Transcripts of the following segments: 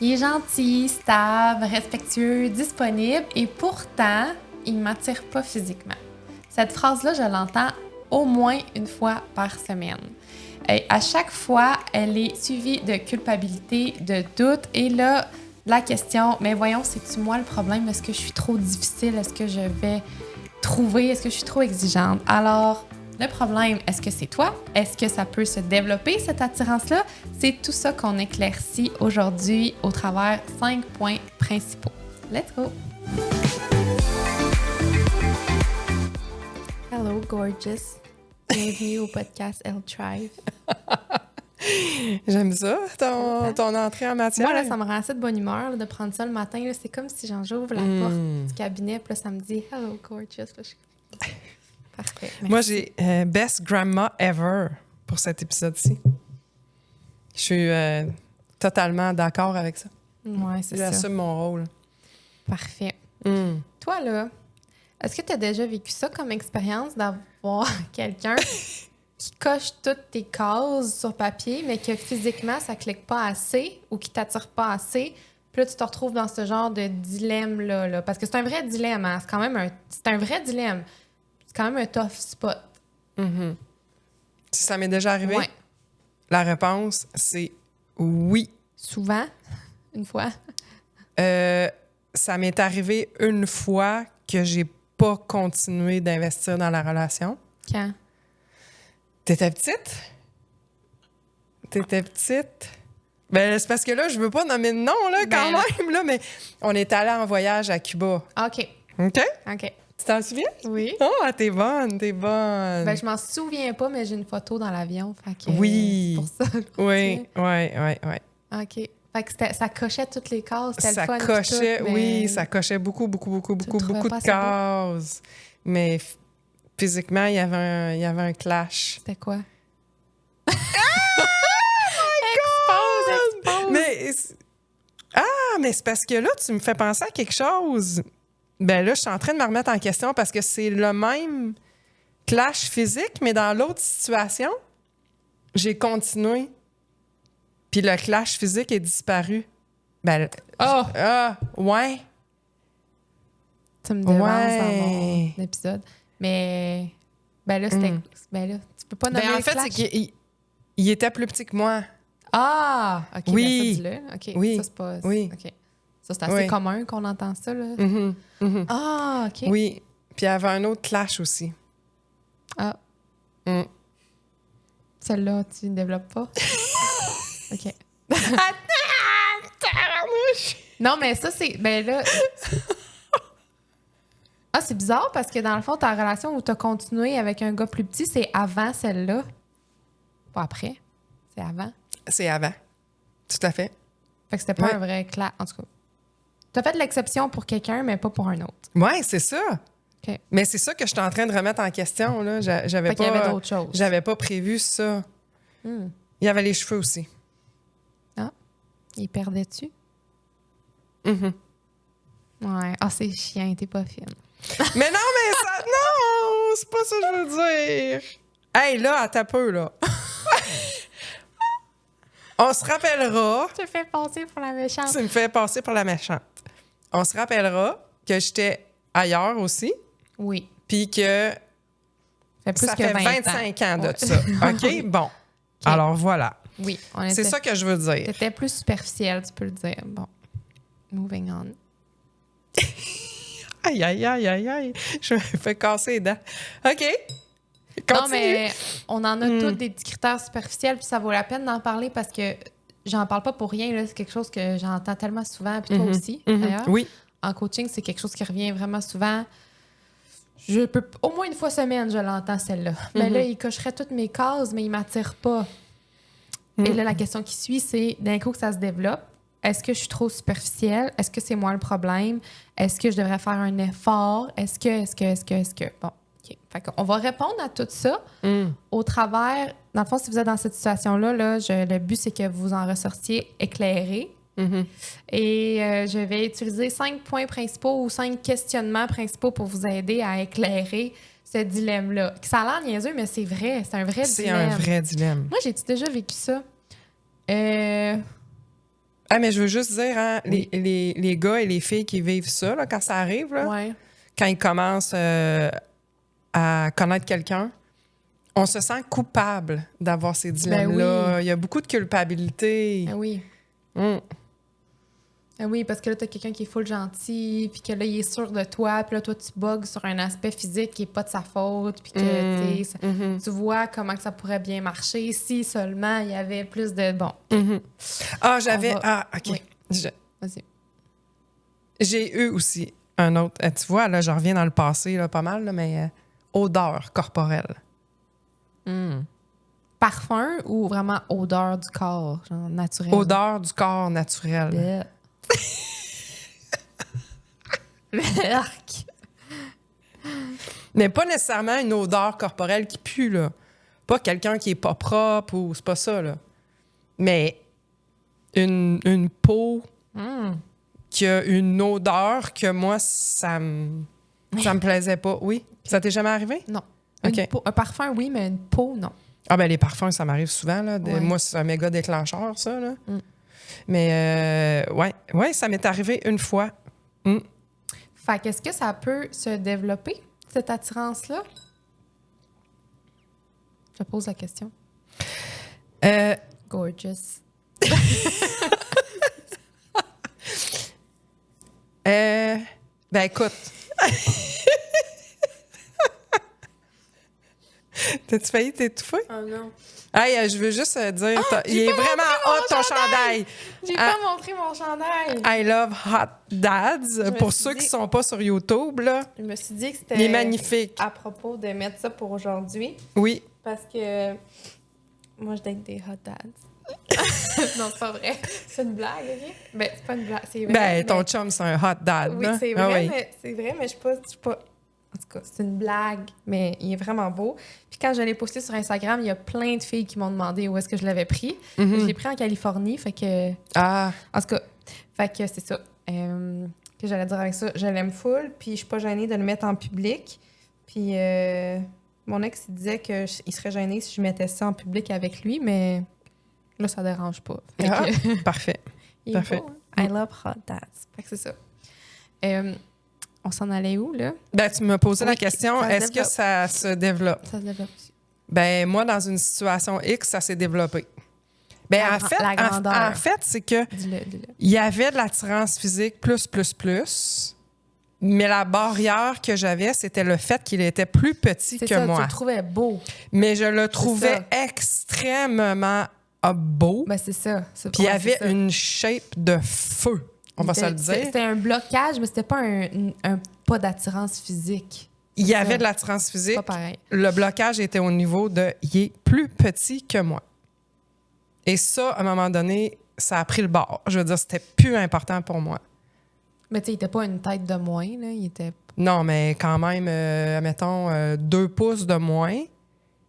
Il est gentil, stable, respectueux, disponible et pourtant, il ne m'attire pas physiquement. Cette phrase-là, je l'entends au moins une fois par semaine. Et à chaque fois, elle est suivie de culpabilité, de doute et là, la question, mais voyons, c'est-tu moi le problème? Est-ce que je suis trop difficile? Est-ce que je vais trouver? Est-ce que je suis trop exigeante? Alors, le problème, est-ce que c'est toi? Est-ce que ça peut se développer, cette attirance-là? C'est tout ça qu'on éclaircit aujourd'hui au travers 5 points principaux. Let's go! Hello, gorgeous. Bienvenue au podcast Elle Thrive. J'aime ça, ton entrée en matière. Moi, là, ça me rend assez de bonne humeur là, de prendre ça le matin. Là. C'est comme si j'ouvre la porte du cabinet, puis là, ça me dit « Hello, gorgeous ». Là, je suis... Parfait. Merci. Moi, j'ai Best Grandma Ever pour cet épisode-ci. Je suis totalement d'accord avec ça. Ouais, c'est ça. J'assume mon rôle. Parfait. Toi, là, est-ce que tu as déjà vécu ça comme expérience d'avoir quelqu'un qui coche toutes tes cases sur papier, mais que physiquement, ça clique pas assez ou qui t'attire pas assez? Puis là, tu te retrouves dans ce genre de dilemme-là. Là. Parce que c'est un vrai dilemme. Hein? C'est un vrai dilemme. C'est quand même un tough spot. Mm-hmm. Si ça m'est déjà arrivé, Ouais. La réponse, c'est oui. Souvent? Une fois? Ça m'est arrivé une fois que j'ai pas continué d'investir dans la relation. Quand? T'étais petite? Ben, c'est parce que là, je veux pas nommer de nom, là, quand même, là, mais on est allé en voyage à Cuba. OK. OK? OK. Tu t'en souviens? Oui. Oh, t'es bonne. Ben, je m'en souviens pas, mais j'ai une photo dans l'avion. Fait que, Oui. c'est pour ça. Oui. OK. Fait que ça cochait toutes les cases. C'était Ça le fun. cochait, tout, mais... oui, ça cochait beaucoup de cases. Mais physiquement, il y avait un clash. C'était quoi? Expose! Mais c'est parce que là, tu me fais penser à quelque chose. Ben là, je suis en train de me remettre en question parce que c'est le même clash physique, mais dans l'autre situation, j'ai continué. Puis le clash physique est disparu. Ben, ouais. Tu me devances dans mon épisode. Mais, ben là, c'était... Ben là, tu peux pas nommer Ben en le fait, clash. c'est qu'il était plus petit que moi. Ah! OK, Oui. ben ça, dis-le. OK, Oui. ça, c'est pas... Oui. OK. Ça, c'est assez commun qu'on entend ça, là. Mm-hmm. Mm-hmm. Ah, OK. Oui. Puis il y avait un autre clash aussi. Ah. Celle-là, tu ne développes pas? OK. Non, mais ça, c'est... Ben là... Ah, c'est bizarre parce que dans le fond, ta relation où tu as continué avec un gars plus petit, c'est avant celle-là. Pas après. C'est avant. C'est avant. Tout à fait. Fait que c'était pas un vrai clash. En tout cas, t'as fait de l'exception pour quelqu'un, mais pas pour un autre. Oui, c'est ça. OK. Mais c'est ça que je suis en train de remettre en question. Là. J'avais Fait qu'il y avait d'autres choses. J'avais pas prévu ça. Il y avait les cheveux aussi. Ah. Il perdait-tu? Mm-hmm. Ouais. Ah, c'est chiant. T'es pas fine. Mais non, mais ça... Non! C'est pas ça que je veux dire. Hey, là, à ta peu, là. On se rappellera... Tu me fais passer pour la méchante. Tu me fais passer pour la méchante. On se rappellera que j'étais ailleurs aussi. Oui. Puis que Ça fait 25 ans de ça. OK? Bon. OK. Alors, voilà. Oui. C'est ça que je veux dire. T'étais plus superficielle, tu peux le dire. Bon. Moving on. Aïe. Je me fais casser les dents. OK. Continue. Non, mais on en a tous des petits critères superficiels, puis ça vaut la peine d'en parler parce que j'en parle pas pour rien. Là. C'est quelque chose que j'entends tellement souvent, puis toi aussi, d'ailleurs. Oui. En coaching, c'est quelque chose qui revient vraiment souvent. Je peux au moins une fois semaine, je l'entends, celle-là. Mais là, il cocherait toutes mes cases, mais il m'attire pas. Et là, la question qui suit, c'est d'un coup que ça se développe. Est-ce que je suis trop superficielle? Est-ce que c'est moi le problème? Est-ce que je devrais faire un effort? Est-ce que? Bon, OK. Fait qu'on va répondre à tout ça au travers... Dans le fond, si vous êtes dans cette situation-là, le but, c'est que vous en ressortiez éclairé. Et je vais utiliser 5 points principaux ou 5 questionnements principaux pour vous aider à éclairer ce dilemme-là. Ça a l'air niaiseux, mais c'est vrai. C'est un vrai dilemme. C'est un vrai dilemme. Moi, j'ai déjà vécu ça. Ah, mais je veux juste dire, hein, les gars et les filles qui vivent ça, là, quand ça arrive, là, Ouais. quand ils commencent à connaître quelqu'un, on se sent coupable d'avoir ces dilemmes-là. oui. Il y a beaucoup de culpabilité. Ah oui. Hum. Ah oui, parce que là, t'as quelqu'un qui est full gentil, puis que là, il est sûr de toi, puis là, toi, tu bugs sur un aspect physique qui est pas de sa faute, puis que, tu sais, tu vois comment que ça pourrait bien marcher si seulement il y avait plus de... Bon. Ah, j'avais... Ah, OK. Oui. Vas-y. J'ai eu aussi un autre... tu vois, là, je reviens dans le passé, là, pas mal, là, mais odeur corporelle. Parfum ou vraiment odeur du corps, genre naturel? Odeur du corps naturel. Arc. Mais pas nécessairement une odeur corporelle qui pue, là. Pas quelqu'un qui est pas propre ou... C'est pas ça, là. Mais une peau qui a une odeur que moi, ça me plaisait pas. Oui? Ça t'est jamais arrivé? Non. OK. Un parfum, oui, mais une peau, non. Ah ben les parfums, ça m'arrive souvent. Là. Ouais. Moi, c'est un méga déclencheur, ça. Là. Mais ouais, ça m'est arrivé une fois. Fait qu'est-ce que ça peut se développer, cette attirance-là? Je pose la question. Gorgeous. Ben écoute. T'as-tu failli t'étouffer? Oh non. Hey, je veux juste dire, il est vraiment hot ton chandail. J'ai pas montré mon chandail. I love hot dads. Pour ceux qui sont pas sur YouTube, là, Je me suis dit que c'était il est magnifique. à propos de mettre ça pour aujourd'hui. Oui. Parce que moi, je date des hot dads. Non, c'est pas vrai. C'est une blague, OK? Ben, c'est pas une blague, c'est vrai. Ben, ton mais... chum, c'est un hot dad. Oui, là. c'est Ah vrai, oui. mais c'est vrai, mais je suis pas... En tout cas, c'est une blague, mais il est vraiment beau. Puis quand je l'ai posté sur Instagram, il y a plein de filles qui m'ont demandé où est-ce que je l'avais pris. Je l'ai pris en Californie, fait que... Ah, En tout cas, fait que c'est ça. Que j'allais dire avec ça, je l'aime full, puis je suis pas gênée de le mettre en public. Puis mon ex, il disait qu'il serait gêné si je mettais ça en public avec lui, mais là, ça dérange pas. Fait que- parfait. il est Parfait. beau, hein? I love hot dads. Fait que c'est ça. On s'en allait où, là? Ben, tu me posais la Oui, question, ça se est-ce que développe. ça se développe? Ça se développe aussi. Ben, moi, dans une situation X, ça s'est développé. Ben, La en grandeur. fait, c'est que Dis-le. il y avait de l'attirance physique plus, mais la barrière que j'avais, c'était le fait qu'il était plus petit C'est que ça, tu moi. le trouvais beau. Mais je le trouvais ça. extrêmement beau. Ben, c'est ça. Puis il y avait une shape de feu, on va se le dire. C'était un blocage, mais c'était pas un pas d'attirance physique. Il y avait ça. de l'attirance physique. C'est pas pareil. Le blocage était au niveau de « il est plus petit que moi ». Et ça, à un moment donné, ça a pris le bord. Je veux dire, c'était plus important pour moi. Mais tu sais, il était pas une tête de moins, là. Il était... Non, mais quand même, admettons, 2 pouces de moins.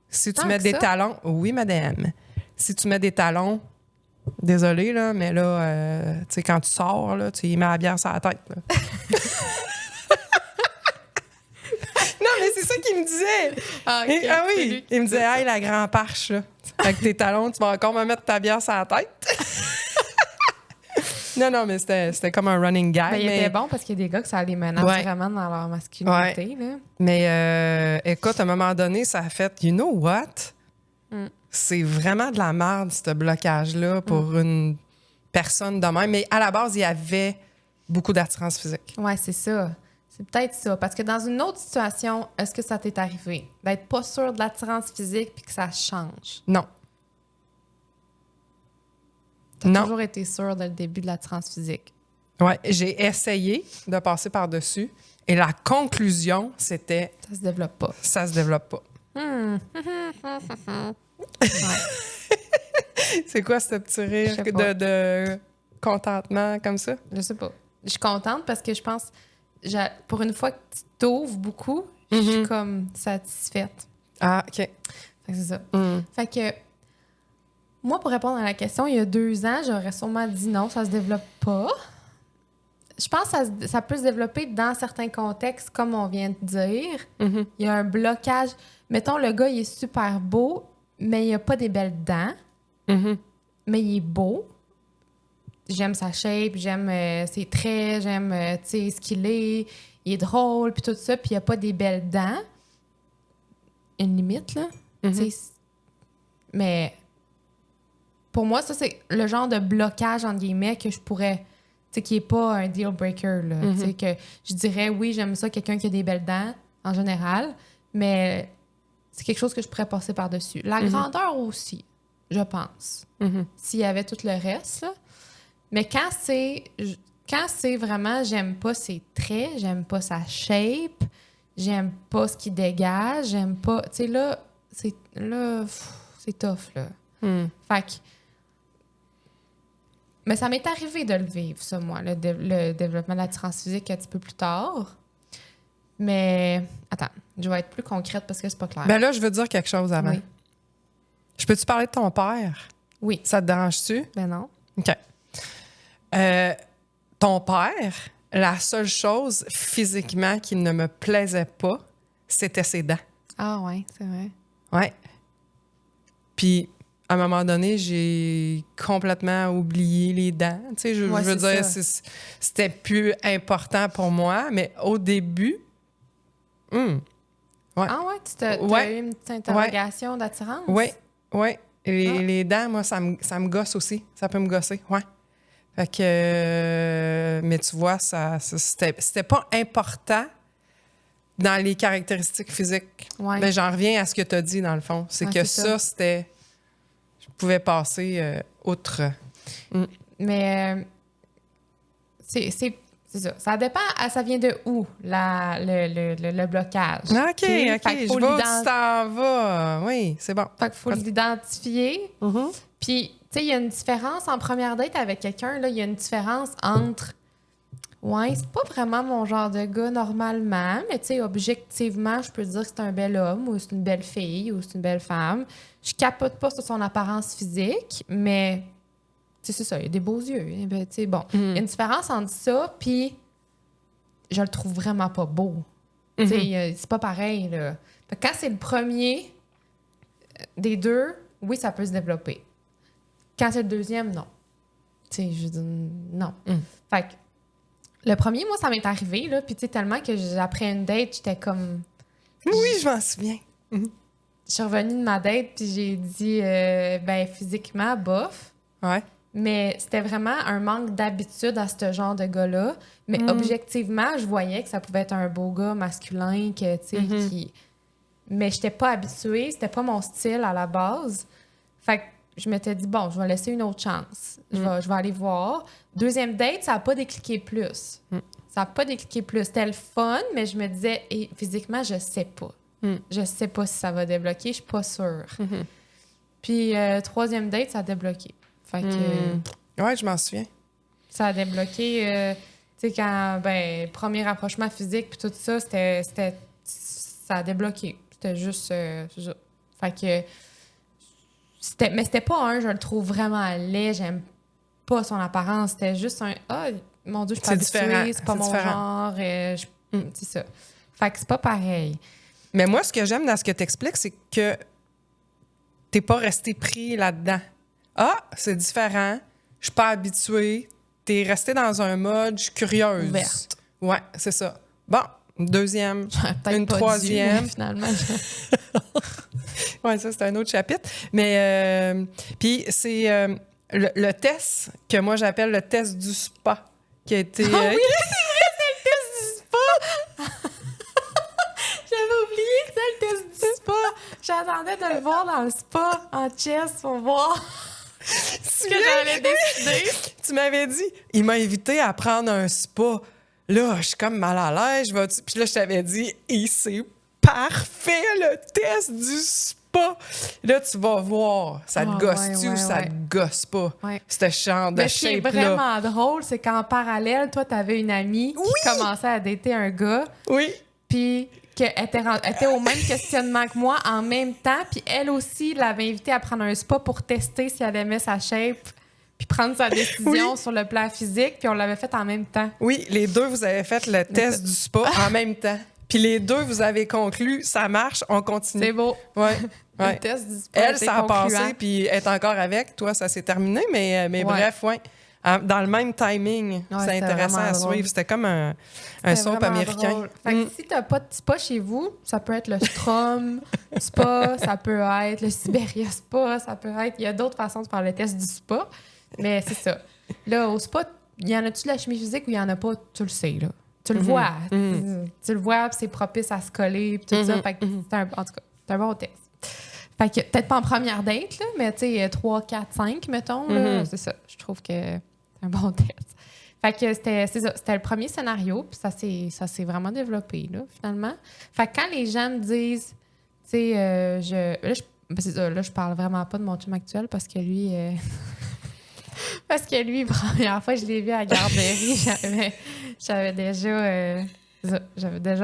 Si tu Tant mets que des ça? talons... Oui, madame. Si tu mets des talons, désolé, là, mais là, tu sais, quand tu sors, là, tu y mets la bière sur la tête, là. Non, mais c'est ça qu'il me disait. Ah, ok. Ah C'est oui, lui qui il me disait disait, ça. hey, la grand parche, là. Avec tes talons, tu vas encore me mettre ta bière sur la tête. Non, mais c'était comme un running gag. Ben, il mais était bon parce qu'il y a des gars que ça les menace Ouais. vraiment dans leur masculinité, là. Mais écoute, à un moment donné, ça a fait, you know what? C'est vraiment de la merde, ce blocage-là, pour une personne de même. Mais à la base, il y avait beaucoup d'attirance physique. Ouais, c'est ça. C'est peut-être ça. Parce que dans une autre situation, est-ce que ça t'est arrivé? D'être pas sûr de l'attirance physique puis que ça change? Non. T'as Non. toujours été sûr dès le début de l'attirance physique. Ouais, j'ai essayé de passer par-dessus. Et la conclusion, c'était, Ça se développe pas. ça se développe pas. Ouais. C'est quoi ce petit rire Je sais pas. de contentement comme ça? Je sais pas. Je suis contente parce que je pense, pour une fois que tu t'ouvres beaucoup, je suis comme satisfaite. Ah, OK. Fait que c'est ça. Fait que, moi, pour répondre à la question, il y a 2 ans, j'aurais sûrement dit non, ça se développe pas. Je pense que ça peut se développer dans certains contextes, comme on vient de dire. Il y a un blocage. Mettons, le gars, il est super beau, mais il a pas des belles dents. Mais il est beau. j'aime sa shape, j'aime ses traits, j'aime tu sais, ce qu'il est. Il est drôle, puis tout ça, puis il a pas des belles dents. Une limite, là. Tu sais, mais pour moi, ça, c'est le genre de blocage, entre guillemets, que je pourrais... Tu sais, qui est pas un deal breaker, là. Tu sais, que je dirais, oui, j'aime ça, quelqu'un qui a des belles dents, en général, mais c'est quelque chose que je pourrais passer par-dessus. La grandeur aussi, je pense. S'il y avait tout le reste, là. Mais quand c'est vraiment, j'aime pas ses traits, j'aime pas sa shape, j'aime pas ce qu'il dégage, j'aime pas... Tu sais, là, c'est tough, là. Fait que... Mais ça m'est arrivé de le vivre, ça, moi, le développement de l'attirance physique un petit peu plus tard. Mais... Attends, je vais être plus concrète parce que c'est pas clair. Ben là, je veux dire quelque chose avant. Oui. Je peux-tu parler de ton père? Oui. Ça te dérange-tu? Ben non. OK. Ton père, la seule chose physiquement qui ne me plaisait pas, c'était ses dents. Ah ouais, c'est vrai. Ouais. Puis, à un moment donné, j'ai complètement oublié les dents. Tu sais, je veux dire, c'était plus important pour moi, mais au début... Ouais. Ah ouais, tu as eu une petite interrogation d'attirance? Oui, oui. Les dents, moi, ça me gosse aussi. Ça peut me gosser, ouais. Fait que... mais tu vois, c'était pas important dans les caractéristiques physiques. Ouais. Mais j'en reviens à ce que tu as dit, dans le fond. C'est que ça, c'était... Je pouvais passer outre. Mais c'est ça. Ça dépend, ça vient de où, le blocage. OK, T'sais? OK. Je vois où tu t'en vas. Oui, c'est bon. Fait qu'il faut l'identifier. Puis, tu sais, il y a une différence en première date avec quelqu'un. Là, il y a une différence entre... Ouais, c'est pas vraiment mon genre de gars normalement, mais tu sais, objectivement, je peux dire que c'est un bel homme ou c'est une belle fille ou c'est une belle femme. Je capote pas sur son apparence physique, mais... Tu sais, c'est ça, il a des beaux yeux. Hein, ben, tu sais, bon. Il y a une différence entre ça, puis je le trouve vraiment pas beau. Tu sais, c'est pas pareil, là. Fait que quand c'est le premier des deux, oui, ça peut se développer. Quand c'est le deuxième, non. Tu sais, je dis non. Fait que le premier, moi, ça m'est arrivé, là, puis tu sais, tellement que après une date, j'étais comme... Oui, je m'en souviens. Je suis revenue de ma date, puis j'ai dit, ben, physiquement, bof. Ouais. Mais c'était vraiment un manque d'habitude à ce genre de gars-là. Mais objectivement, je voyais que ça pouvait être un beau gars masculin, que, tu sais, qui... Mais j'étais pas habituée, c'était pas mon style à la base. Fait que je m'étais dit, bon, je vais laisser une autre chance. Je vais aller voir. Deuxième date, ça n'a pas décliqué plus. Ça n'a pas décliqué plus. C'était le fun, mais je me disais, physiquement, je sais pas. Je sais pas si ça va débloquer, je suis pas sûre. Puis troisième date, ça a débloqué. Fait que... Ouais, je m'en souviens. Ça a débloqué, tu sais, quand, ben, premier rapprochement physique puis tout ça, ça a débloqué. C'était juste ça. Fait que... Mais c'était pas un, je le trouve vraiment laid, j'aime pas son apparence. C'était juste un, mon Dieu, je suis pas habituée, c'est pas mon genre. C'est ça. Fait que c'est pas pareil. Mais moi, ce que j'aime dans ce que tu expliques, c'est que t'es pas resté pris là-dedans. Ah, c'est différent, je suis pas habituée. T'es resté dans un mode, je suis curieuse. Ouverte. Ouais, c'est ça. Bon, une deuxième, une troisième. Finalement. Oui, ça, c'est un autre chapitre. Mais, puis, c'est le test que moi, j'appelle le test du spa, qui a été... Ah oui, c'est vrai, c'est le test du spa! J'avais oublié que c'était le test du spa. J'attendais de le voir dans le spa, en chess, pour voir ce que j'allais décider. Tu m'avais dit, il m'a invité à prendre un spa. Là, je suis comme mal à l'aise. Puis là, je t'avais dit, et c'est parfait, le test du spa. Là, tu vas voir, ça te gosse-tu ou ça te gosse pas? Ouais. Ce genre de shape-là. Ce qui est vraiment drôle, c'est qu'en parallèle, toi, t'avais une amie qui commençait à dater un gars. Oui. Puis qu'elle était au même questionnement que moi en même temps. Puis elle aussi l'avait invité à prendre un spa pour tester si elle aimait sa shape puis prendre sa décision sur le plan physique. Puis on l'avait fait en même temps. Oui, les deux, vous avez fait le test du spa en même temps. Puis les deux, vous avez conclu, ça marche, on continue. C'est beau. Ouais. Le test du spa Elle, ça a passé, puis elle est encore avec. Toi, ça s'est terminé, mais bref, ouais. dans le même timing. Ouais, c'est intéressant à drôle. suivre. C'était comme un soap vraiment américain. drôle. Fait que si t'as pas de spa chez vous, ça peut être le Strom spa, ça peut être le Siberia spa, ça peut être... Il y a d'autres façons de faire le test du spa, mais c'est ça. Là, au spa, il y en a-tu de la chimie physique ou il y en a pas? Tu le sais, là. Tu le vois. Tu le vois, puis c'est propice à se coller, puis tout ça. Fait que en tout cas, c'est un bon test. Fait que peut-être pas en première date, là, mais tu sais, 3, 4, 5, mettons, là, c'est ça. Je trouve que c'est un bon test. Fait que c'était le premier scénario, puis ça s'est vraiment développé, là, finalement. Fait que quand les gens me disent, tu sais, là, je parle vraiment pas de mon chum actuel parce que lui... Parce que lui, première fois que je l'ai vu à la garderie, j'avais déjà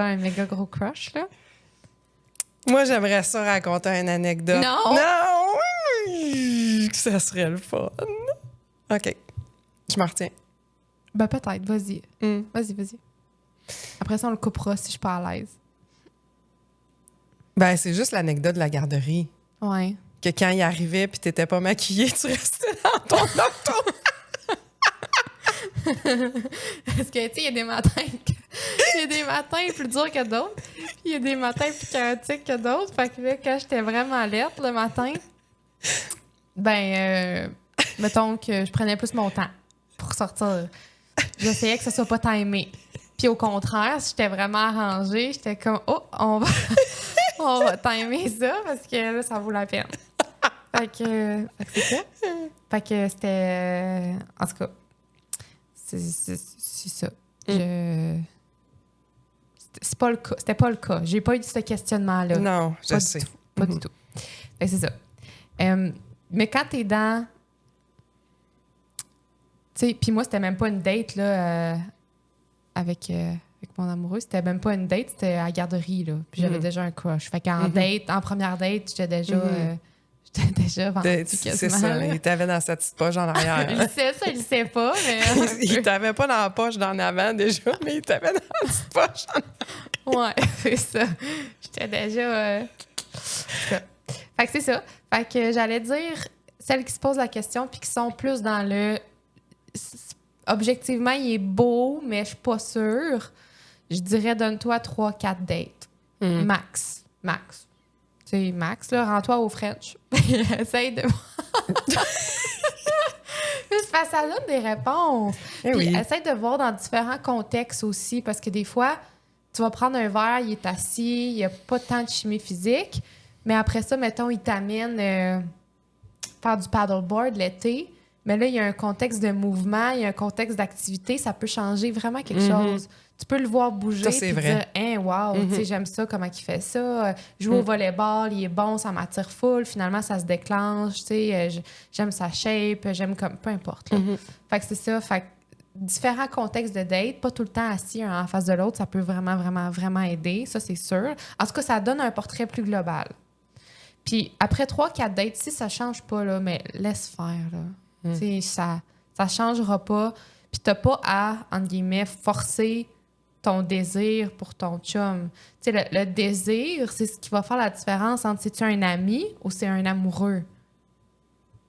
un méga gros crush, là. Moi, j'aimerais ça raconter une anecdote. Non! Non! Ça serait le fun. OK. Je m'en retiens. Ben peut-être, vas-y. Vas-y. Après ça, on le coupera si je suis pas à l'aise. Ben, c'est juste l'anecdote de la garderie. Ouais. Que quand il arrivait puis t'étais pas maquillée, tu restais dans ton auto. Parce que, tu sais, il y a des matins plus durs que d'autres. Puis il y a des matins plus chaotiques que d'autres. Fait que là, quand j'étais vraiment alerte le matin, mettons que je prenais plus mon temps pour sortir. J'essayais que ça soit pas timé. Puis au contraire, si j'étais vraiment arrangée, j'étais comme, on va timer ça parce que là, ça vaut la peine. Fait que c'est ça. Fait que c'était... en tout cas, c'est ça. C'est pas le cas. C'était pas le cas. J'ai pas eu ce questionnement-là. Non, je sais. Pas du tout. Fait que c'est ça. Mais quand t'es dans... Tu sais, puis moi, c'était même pas une date, là, avec mon amoureux. C'était même pas une date, c'était à la garderie, là. Puis j'avais déjà un crush. Fait qu'en en première date, j'étais déjà vendue quasiment. C'est ça, là. il t'avait dans sa petite poche en arrière. Il sait ça, il sait pas, mais... Il t'avait pas dans la poche d'en avant déjà, mais il t'avait dans la petite poche en arrière. Ouais, c'est ça. J'étais déjà... ça. Fait que c'est ça. Fait que j'allais dire, celles qui se posent la question puis qui sont plus dans le... Objectivement, il est beau, mais je suis pas sûre. Je dirais, donne-toi 3-4 dates. Max. Tu sais, max, là, rends-toi au French. Essaye de... Juste parce que ça donne des réponses. Puis essaye de voir dans différents contextes aussi, parce que des fois, tu vas prendre un verre, il est assis, il n'y a pas tant de chimie physique, mais après ça, mettons, il t'amène faire du paddleboard l'été, mais là, il y a un contexte de mouvement, il y a un contexte d'activité, ça peut changer vraiment quelque chose. Tu peux le voir bouger ça, c'est puis vrai. dire wow, tu sais, j'aime ça, comment il fait ça. Jouer au volleyball, il est bon, ça m'attire full. Finalement, ça se déclenche, tu sais, j'aime sa shape, j'aime comme... Peu importe, là. Fait que c'est ça. Fait que différents contextes de date, pas tout le temps assis un en face de l'autre, ça peut vraiment, vraiment, vraiment aider. Ça, c'est sûr. En tout cas, ça donne un portrait plus global. Puis après 3-4 dates, si ça change pas, là, mais laisse faire, là. Tu sais, ça changera pas. Puis t'as pas à, entre guillemets, forcer ton désir pour ton chum. Tu sais, le désir, c'est ce qui va faire la différence entre si tu es un ami ou c'est un amoureux.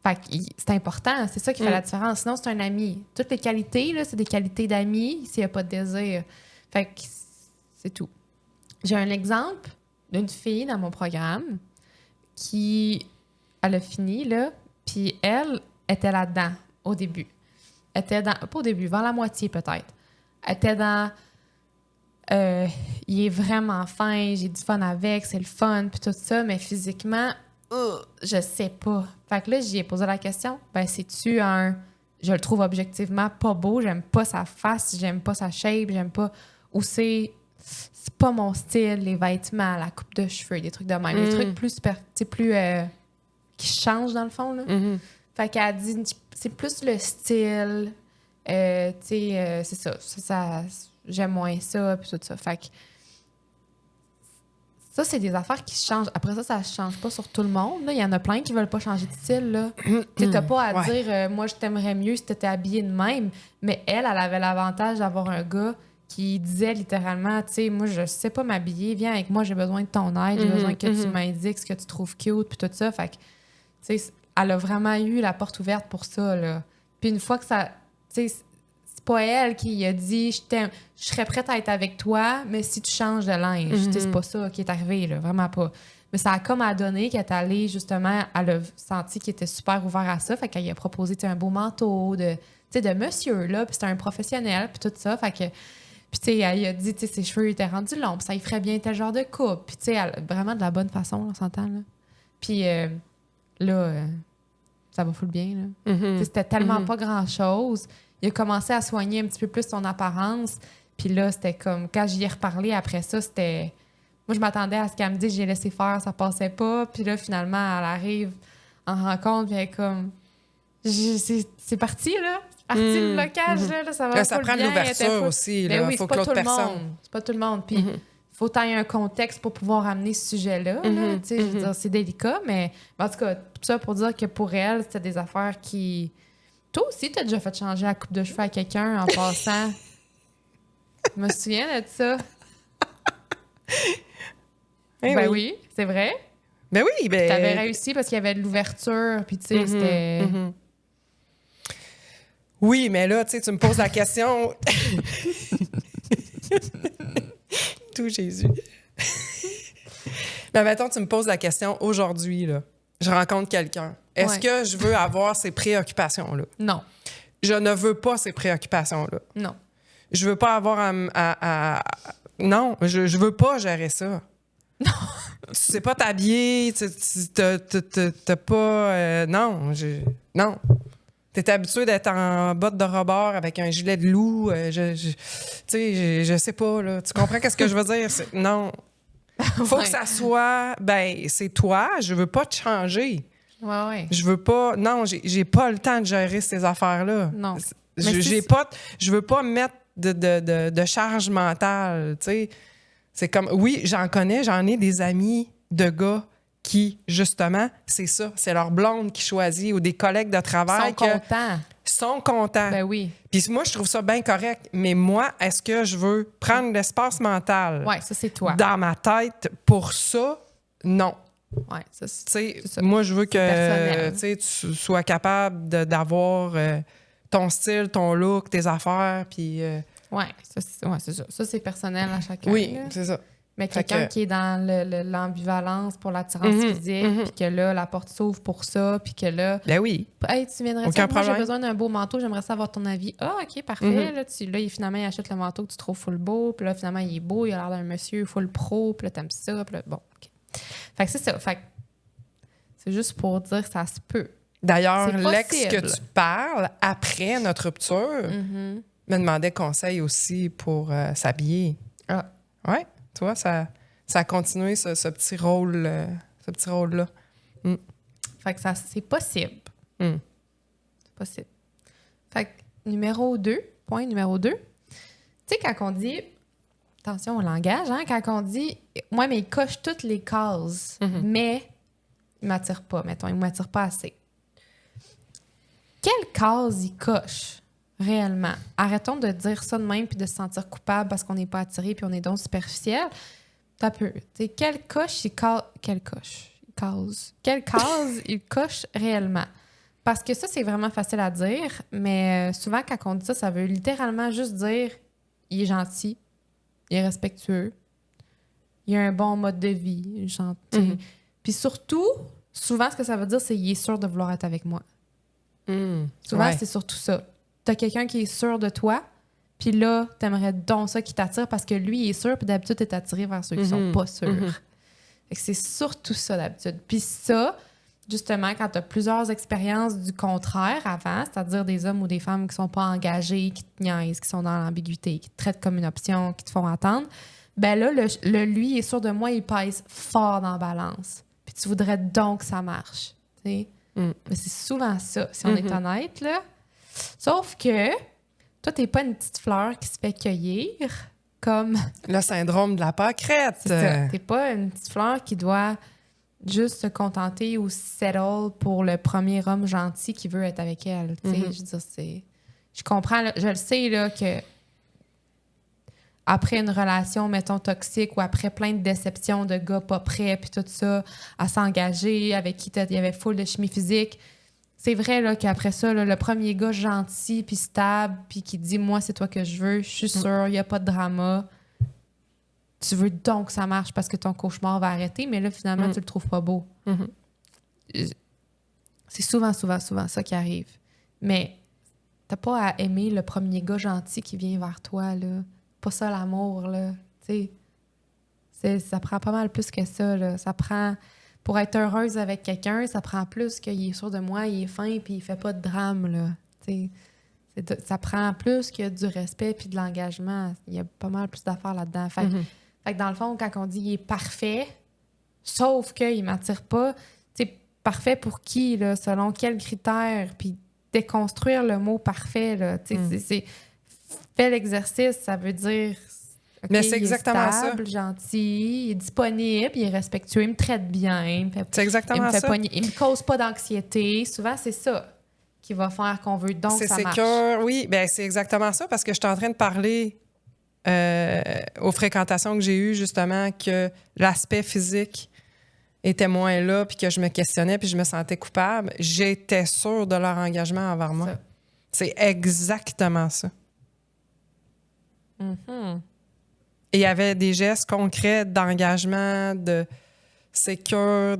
Fait que c'est important, c'est ça qui fait la différence. Sinon, c'est un ami. Toutes les qualités, là, c'est des qualités d'amis s'il n'y a pas de désir. Fait que c'est tout. J'ai un exemple d'une fille dans mon programme elle a fini, là, puis elle était là-dedans au début. Elle était dans... Pas au début, vers la moitié peut-être. Elle était dans... il est vraiment fin, j'ai du fun avec, c'est le fun, puis tout ça, mais physiquement, je sais pas. Fait que là, j'y ai posé la question, c'est-tu un... Je le trouve objectivement pas beau, j'aime pas sa face, j'aime pas sa shape, j'aime pas... Ou c'est pas mon style, les vêtements, la coupe de cheveux, des trucs de même, des trucs plus qui changent dans le fond, là. Fait qu'elle a dit, c'est plus le style, c'est ça, j'aime moins ça, puis tout ça. Fait que ça, c'est des affaires qui changent. Après ça, ça change pas sur tout le monde, là. Il y en a plein qui veulent pas changer de style, là. T'as pas à dire, moi, je t'aimerais mieux si t'étais habillée de même. Mais elle avait l'avantage d'avoir un gars qui disait littéralement, tu sais, moi, je sais pas m'habiller, viens avec moi, j'ai besoin de ton aide, j'ai besoin que tu m'indiques ce que tu trouves cute, puis tout ça. Fait que, tu sais, elle a vraiment eu la porte ouverte pour ça, là. Puis une fois que ça tu sais, c'est pas elle qui a dit je t'aime, je serais prête à être avec toi, mais si tu changes de linge. Tu sais, c'est pas ça qui est arrivé, là, vraiment pas. Mais ça a comme à donner qu'elle est allée, justement, elle a senti qu'il était super ouvert à ça. Fait qu'elle lui a proposé un beau manteau de monsieur, là, puis c'était un professionnel, puis tout ça. Fait que, puis tu sais, elle a dit, tu sais, ses cheveux étaient rendus longs, puis ça lui ferait bien tel genre de coupe. Puis tu sais, vraiment de la bonne façon, on s'entend, là. Puis là, ça va full bien, là. Tu sais, c'était tellement pas grand-chose. Il a commencé à soigner un petit peu plus son apparence. Puis là, c'était comme, quand j'y ai reparlé après ça, c'était... Moi, je m'attendais à ce qu'elle me dise j'ai laissé faire, ça passait pas. Puis là, finalement, elle arrive en rencontre, puis elle est comme... C'est parti, là. C'est parti le blocage, là. Ça va ça pas prend de bien. l'ouverture aussi, là. Ben oui, Faut c'est que pas l'autre tout le personne... monde. C'est pas tout le monde. Puis faut qu'il y ait un contexte pour pouvoir amener ce sujet-là. Là. Tu sais, je veux dire, c'est délicat, mais en tout cas, tout ça pour dire que pour elle, c'était des affaires qui... Toi aussi, t'as déjà fait changer la coupe de cheveux à quelqu'un en passant. Je me souviens de ça. Ben oui, c'est vrai. Ben oui, ben... T'avais réussi parce qu'il y avait de l'ouverture, puis tu sais, c'était... Oui, mais là, tu sais, tu me poses la question... Tout Jésus. Mais mettons, tu me poses la question aujourd'hui, là. Je rencontre quelqu'un. Est-ce que je veux avoir ces préoccupations-là? Non. Je ne veux pas ces préoccupations-là. Non. Je veux pas avoir Non, je veux pas gérer ça. Non. Tu sais pas t'habiller, t'as pas... non, non. T'es habitué d'être en bottes de rebord avec un gilet de loup. Tu sais, je sais pas, là. Tu comprends qu'est-ce que je veux dire? Non. Faut que ça soit... Ben, c'est toi. Je veux pas te changer. Ouais. Je veux pas... Non, j'ai pas le temps de gérer ces affaires-là. Non. Je veux pas mettre de charge mentale, tu sais. C'est comme... Oui, j'en ai des amis de gars qui, justement, c'est ça. C'est leur blonde qui choisit ou des collègues de travail sont contents. Ben oui. Puis moi, je trouve ça bien correct. Mais moi, est-ce que je veux prendre l'espace mental Ouais, ça, c'est toi. dans ma tête pour ça? Non. Ouais, ça, c'est ça. Moi, je veux que personnel. tu sois capable d'avoir ton style, ton look, tes affaires, puis... Ouais, c'est ça. Ça, c'est personnel à chacun. Oui, là. c'est ça. Mais quelqu'un qui est dans l'ambivalence pour l'attirance physique, puis que là, la porte s'ouvre pour ça, puis que là... Ben oui. Hey, tu viendrais Aucun ça? Moi, j'ai problème. besoin d'un beau manteau, j'aimerais savoir ton avis. Ah, OK, parfait. Là, finalement, il achète le manteau que tu trouves full beau, puis là, finalement, il est beau, il a l'air d'un monsieur full pro, puis là, t'aimes ça, puis là, bon, OK. Fait que c'est ça. Fait que c'est juste pour dire que ça se peut. D'ailleurs, C'est l'ex possible. que tu parles, après notre rupture, me demandait conseil aussi pour s'habiller. Ah. Ouais, tu vois, ça a continué ce petit rôle, ce petit rôle-là. Fait que ça, c'est possible. Mm. C'est possible. Fait que point numéro 2. Tu sais, quand on dit, attention au langage, hein, quand on dit, moi, mais il coche toutes les cases, mais il m'attire pas, mettons, il m'attire pas assez. Quelle case il coche réellement? Arrêtons de dire ça de même puis de se sentir coupable parce qu'on n'est pas attiré puis on est donc superficiel. T'as peu. T'sais, quelle case il coche réellement? Parce que ça, c'est vraiment facile à dire, mais souvent, quand on dit ça, ça veut littéralement juste dire il est gentil, il est respectueux, il a un bon mode de vie, gentil. Puis surtout, souvent, ce que ça veut dire, c'est il est sûr de vouloir être avec moi. Souvent, c'est surtout ça. T'as quelqu'un qui est sûr de toi, puis là, t'aimerais donc ça qui t'attire parce que lui, il est sûr, puis d'habitude, t'es attiré vers ceux qui sont pas sûrs. Fait que c'est surtout ça, d'habitude. Puis ça, justement, quand t'as plusieurs expériences du contraire avant, c'est-à-dire des hommes ou des femmes qui sont pas engagés, qui te niaisent, qui sont dans l'ambiguïté, qui te traitent comme une option, qui te font attendre, ben là, le lui, il est sûr de moi, il pèse fort dans la balance. Puis tu voudrais donc que ça marche, tu sais. Mais c'est souvent ça, si on est honnête, là. Sauf que toi, t'es pas une petite fleur qui se fait cueillir comme... Le syndrome de la pâquerette. C'est ça. T'es pas une petite fleur qui doit juste se contenter ou settle pour le premier homme gentil qui veut être avec elle. Tu sais, je veux dire, c'est... Je comprends, là, je le sais, là, que après une relation, mettons, toxique ou après plein de déceptions de gars pas prêts puis tout ça, à s'engager, avec qui il y avait full de chimie physique, c'est vrai là, qu'après ça, là, le premier gars gentil puis stable puis qui dit « Moi, c'est toi que je veux, je suis sûre, il n'y a pas de drama. » Tu veux donc que ça marche parce que ton cauchemar va arrêter, mais là, finalement, tu le trouves pas beau. C'est souvent ça qui arrive. Mais t'as pas à aimer le premier gars gentil qui vient vers toi, là. Pas ça, l'amour, là. Tu sais, ça prend pas mal plus que ça, là. Ça prend... Pour être heureuse avec quelqu'un, ça prend plus qu'il est sûr de moi, il est fin, puis il fait pas de drame, là. Tu sais, ça prend plus que du respect puis de l'engagement. Il y a pas mal plus d'affaires là-dedans. Fait que dans le fond, quand on dit il est parfait, sauf qu'il m'attire pas, tu sais, parfait pour qui, là, selon quels critères, puis déconstruire le mot parfait, là, tu sais, c'est fais l'exercice, ça veut dire okay, mais c'est exactement il est stable, gentil, il est disponible, il est respectueux, il me traite bien, c'est exactement ça. Il me cause pas d'anxiété. Souvent, c'est ça qui va faire qu'on veut donc c'est ça marche. sécure, oui, ben c'est exactement ça, parce que je suis en train de parler aux fréquentations que j'ai eues, justement, que l'aspect physique était moins là, puis que je me questionnais, puis je me sentais coupable. J'étais sûre de leur engagement envers moi. Ça. C'est exactement ça. Et il y avait des gestes concrets d'engagement, de sécure,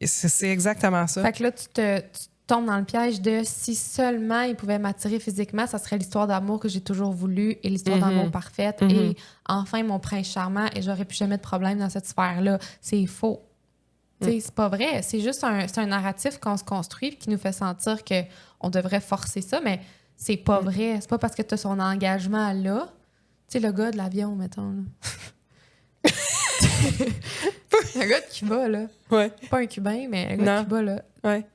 c'est exactement ça. Fait que là, tu tombes dans le piège de si seulement il pouvait m'attirer physiquement, ça serait l'histoire d'amour que j'ai toujours voulu et l'histoire d'amour parfaite et enfin mon prince charmant et j'aurais plus jamais de problème dans cette sphère-là. C'est faux. C'est pas vrai. C'est juste un narratif qu'on se construit et qui nous fait sentir qu'on devrait forcer ça, mais c'est pas vrai. C'est pas parce que tu as son engagement là. Tu sais, le gars de l'avion, mettons. Là. Le gars de Cuba, là. Ouais. Pas un Cubain, mais le gars de Cuba, là. Ouais.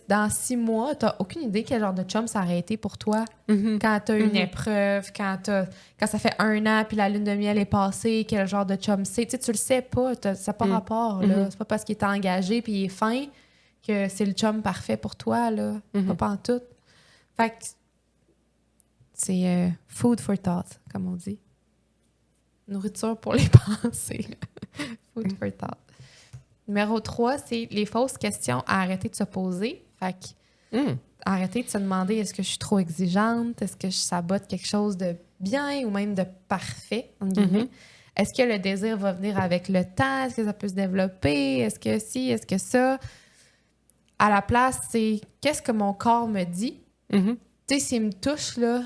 Dans 6 mois, t'as aucune idée quel genre de chum ça aurait été pour toi. Quand t'as une épreuve, quand ça fait 1 an puis la lune de miel est passée, quel genre de chum c'est. Tu le sais pas, ça n'a pas rapport. Là. C'est pas parce qu'il est engagé puis il est fin que c'est le chum parfait pour toi. Là. Pas en tout. Fait que c'est food for thought, comme on dit. Nourriture pour les pensées. Food for thought. Numéro 3, c'est les fausses questions à arrêter de se poser. Fait que arrêter de se demander est-ce que je suis trop exigeante, est-ce que je sabote quelque chose de bien ou même de parfait, entre guillemets. Est-ce que le désir va venir avec le temps? Est-ce que ça peut se développer? Est-ce que si? Est-ce que ça? À la place, c'est qu'est-ce que mon corps me dit? Tu sais, s'il me touche, là,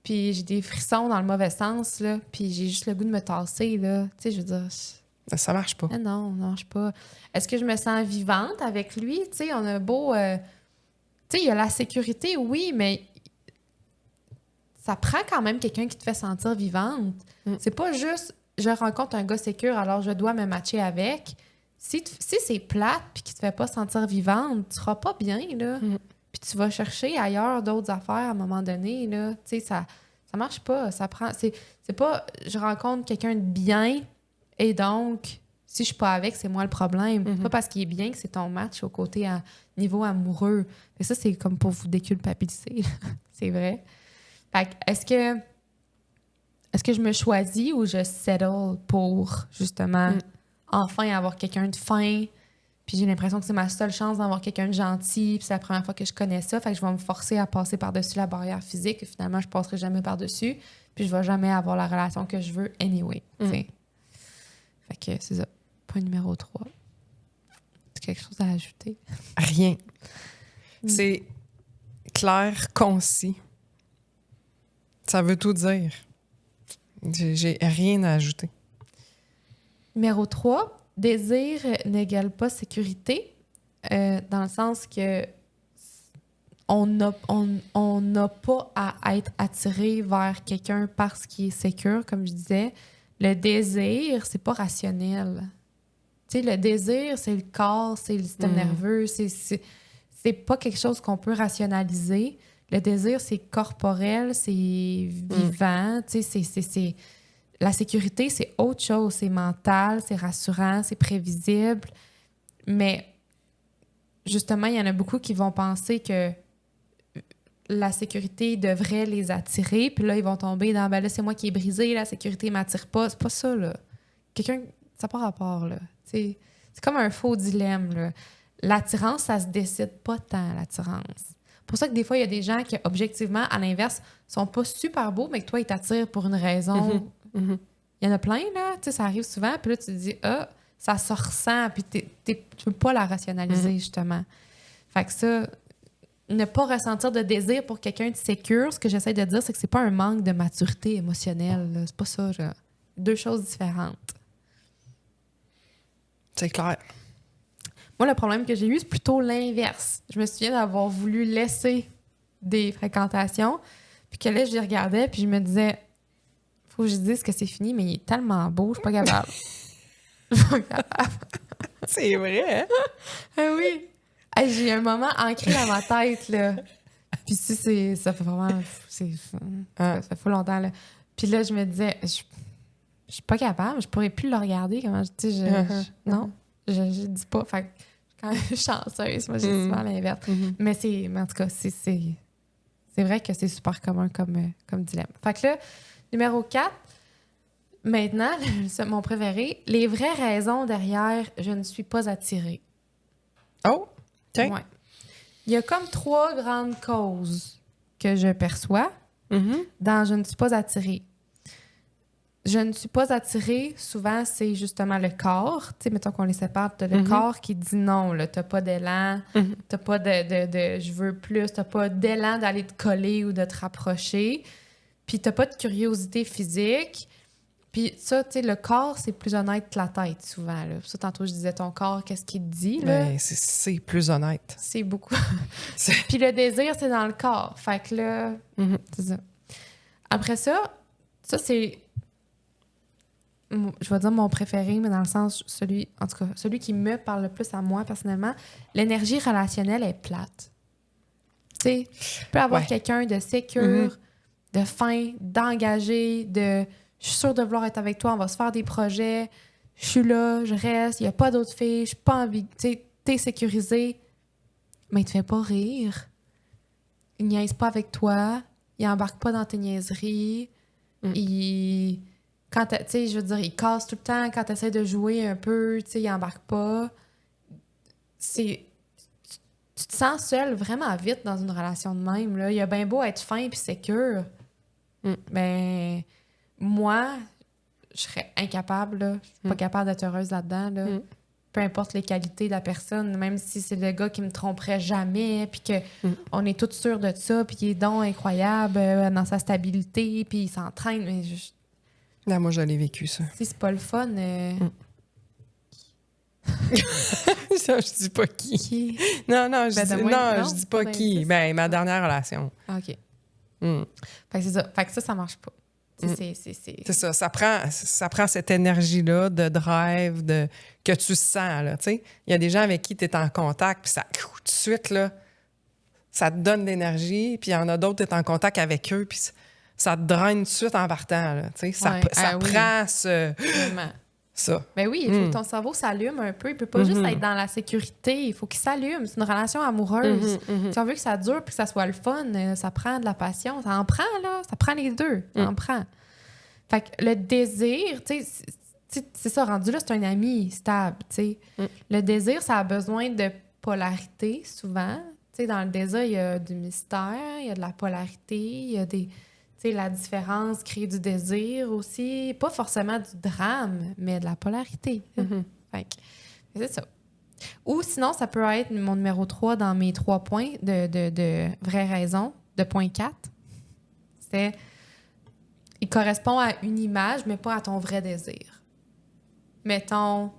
puis j'ai des frissons dans le mauvais sens, là, puis j'ai juste le goût de me tasser, là, tu sais, je veux dire... Ça marche pas. Ah non, ça marche pas. Est-ce que je me sens vivante avec lui? Tu sais, on a beau... tu sais, il y a la sécurité, oui, mais ça prend quand même quelqu'un qui te fait sentir vivante. C'est pas juste, je rencontre un gars sécure, alors je dois me matcher avec. Si c'est plate puis qu'il te fait pas sentir vivante, tu seras pas bien, là. Puis tu vas chercher ailleurs d'autres affaires à un moment donné, là. Tu sais, ça marche pas. Ça prend... C'est pas, je rencontre quelqu'un de bien... Et donc, si je suis pas avec, c'est moi le problème. Pas parce qu'il est bien que c'est ton match au côté à niveau amoureux. Mais ça, c'est comme pour vous déculpabiliser. C'est vrai. Fait que, est-ce que je me choisis ou je settle pour, justement, enfin avoir quelqu'un de fin? Puis j'ai l'impression que c'est ma seule chance d'avoir quelqu'un de gentil. Puis c'est la première fois que je connais ça. Fait que je vais me forcer à passer par-dessus la barrière physique. Et finalement, je passerai jamais par-dessus. Puis je vais jamais avoir la relation que je veux anyway. Fait que c'est ça. Point numéro 3. C'est quelque chose à ajouter? Rien. C'est clair, concis. Ça veut tout dire. J'ai rien à ajouter. Numéro 3. Désir n'égale pas sécurité. Dans le sens que on n'a pas à être attiré vers quelqu'un parce qu'il est sécure, comme je disais. Le désir, c'est pas rationnel. Tu sais, le désir, c'est le corps, c'est le système nerveux, c'est pas quelque chose qu'on peut rationaliser. Le désir, c'est corporel, c'est vivant. Tu sais, c'est... La sécurité, c'est autre chose. C'est mental, c'est rassurant, c'est prévisible. Mais justement, il y en a beaucoup qui vont penser que la sécurité devrait les attirer, puis là, ils vont tomber dans « ben là, c'est moi qui ai brisé, la sécurité m'attire pas ». C'est pas ça, là. Ça n'a pas rapport, là. C'est comme un faux dilemme, là. L'attirance, ça se décide pas tant, l'attirance. C'est pour ça que des fois, il y a des gens qui, objectivement, à l'inverse, sont pas super beaux, mais que toi, ils t'attirent pour une raison. Il y en a plein, là. Tu sais, ça arrive souvent. Puis là, tu te dis, ah, ça se ressent. Puis tu peux pas la rationaliser, justement. Fait que ça, ne pas ressentir de désir pour quelqu'un de sécure, ce que j'essaie de dire, c'est que c'est pas un manque de maturité émotionnelle. Là. C'est pas ça, genre. Deux choses différentes. C'est clair. Moi, le problème que j'ai eu, c'est plutôt l'inverse. Je me souviens d'avoir voulu laisser des fréquentations, puis que là, je les regardais, puis je me disais, faut que je dise que c'est fini, mais il est tellement beau, je suis pas capable. Je suis pas capable. C'est vrai, hein? Ah oui! Hey, j'ai un moment ancré dans ma tête, là. Puis ça fait vraiment... Ça fait fou longtemps, là. Puis là, je me disais, je suis pas capable, je pourrais plus le regarder. Comment non, je dis pas. Fait que quand même chanceuse, moi, j'ai souvent l'inverse. Mais en tout cas, c'est vrai que c'est super commun comme dilemme. Fait que là, numéro 4, maintenant, mon préféré, les vraies raisons derrière « je ne suis pas attirée ». Oh! Okay. Ouais. Il y a comme 3 grandes causes que je perçois dans « je ne suis pas attirée ». Je ne suis pas attirée, souvent, c'est justement le corps. Tu sais, mettons qu'on les sépare, t'as le corps qui dit non, là, t'as pas d'élan, t'as pas de je veux plus, t'as pas d'élan d'aller te coller ou de te rapprocher, puis t'as pas de curiosité physique. Puis ça, tu sais, le corps, c'est plus honnête que la tête, souvent. Là. Ça, tantôt, je disais, ton corps, qu'est-ce qu'il te dit, là? Mais c'est plus honnête. C'est beaucoup. Puis le désir, c'est dans le corps. Fait que là, c'est ça. Après ça, c'est... Je vais dire mon préféré, mais dans le sens, celui qui me parle le plus à moi, personnellement, l'énergie relationnelle est plate. Tu sais, tu peux avoir quelqu'un de sécure, de fin, d'engagé, de... Je suis sûre de vouloir être avec toi, on va se faire des projets, je suis là, je reste, il n'y a pas d'autres filles, je n'ai pas envie... Tu sais, t'es sécurisé, mais il ne te fait pas rire. Il niaise pas avec toi, il embarque pas dans tes niaiseries, il... Quand tu sais, je veux dire, il casse tout le temps. Quand tu essaies de jouer un peu, tu sais, il embarque pas. Tu te sens seule vraiment vite dans une relation de même. Là. Il a bien beau être fin puis sécure. Mais moi, je serais incapable. Là. Je suis pas capable d'être heureuse là-dedans. Là. Peu importe les qualités de la personne, même si c'est le gars qui me tromperait jamais, puis qu'on est toutes sûres de ça, puis qu'il est donc incroyable dans sa stabilité, puis il s'entraîne. Mais Là, moi, je l'ai vécu, ça. Si c'est pas le fun. Ça, je dis pas qui. Qui? Non, je dis pas qui. Ben, ma dernière relation. OK. Fait que c'est ça. Fait que ça marche pas. C'est ça. Ça prend cette énergie-là de drive, que tu sens, là, tu sais. Il y a des gens avec qui tu es en contact, puis ça, tout de suite, là, ça te donne de l'énergie, puis il y en a d'autres, tu es en contact avec eux, puis ça te draine tout de suite en partant, là, tu sais. Ça prend ça. Ben oui, il faut que ton cerveau s'allume un peu. Il peut pas juste être dans la sécurité. Il faut qu'il s'allume. C'est une relation amoureuse. Si on veut que ça dure puis que ça soit le fun, ça prend de la passion. Ça en prend, là. Ça prend les deux. Ça en prend. Fait que le désir, tu sais, c'est ça, rendu là, c'est un ami stable, tu sais. Le désir, ça a besoin de polarité, souvent. Tu sais, dans le désir, il y a du mystère, il y a de la polarité, il y a des... La différence crée du désir aussi. Pas forcément du drame, mais de la polarité. Fait que, c'est ça. Ou sinon, ça peut être mon numéro 3 dans mes 3 points de vraies raisons, de point 4. C'est... Il correspond à une image, mais pas à ton vrai désir. Mettons,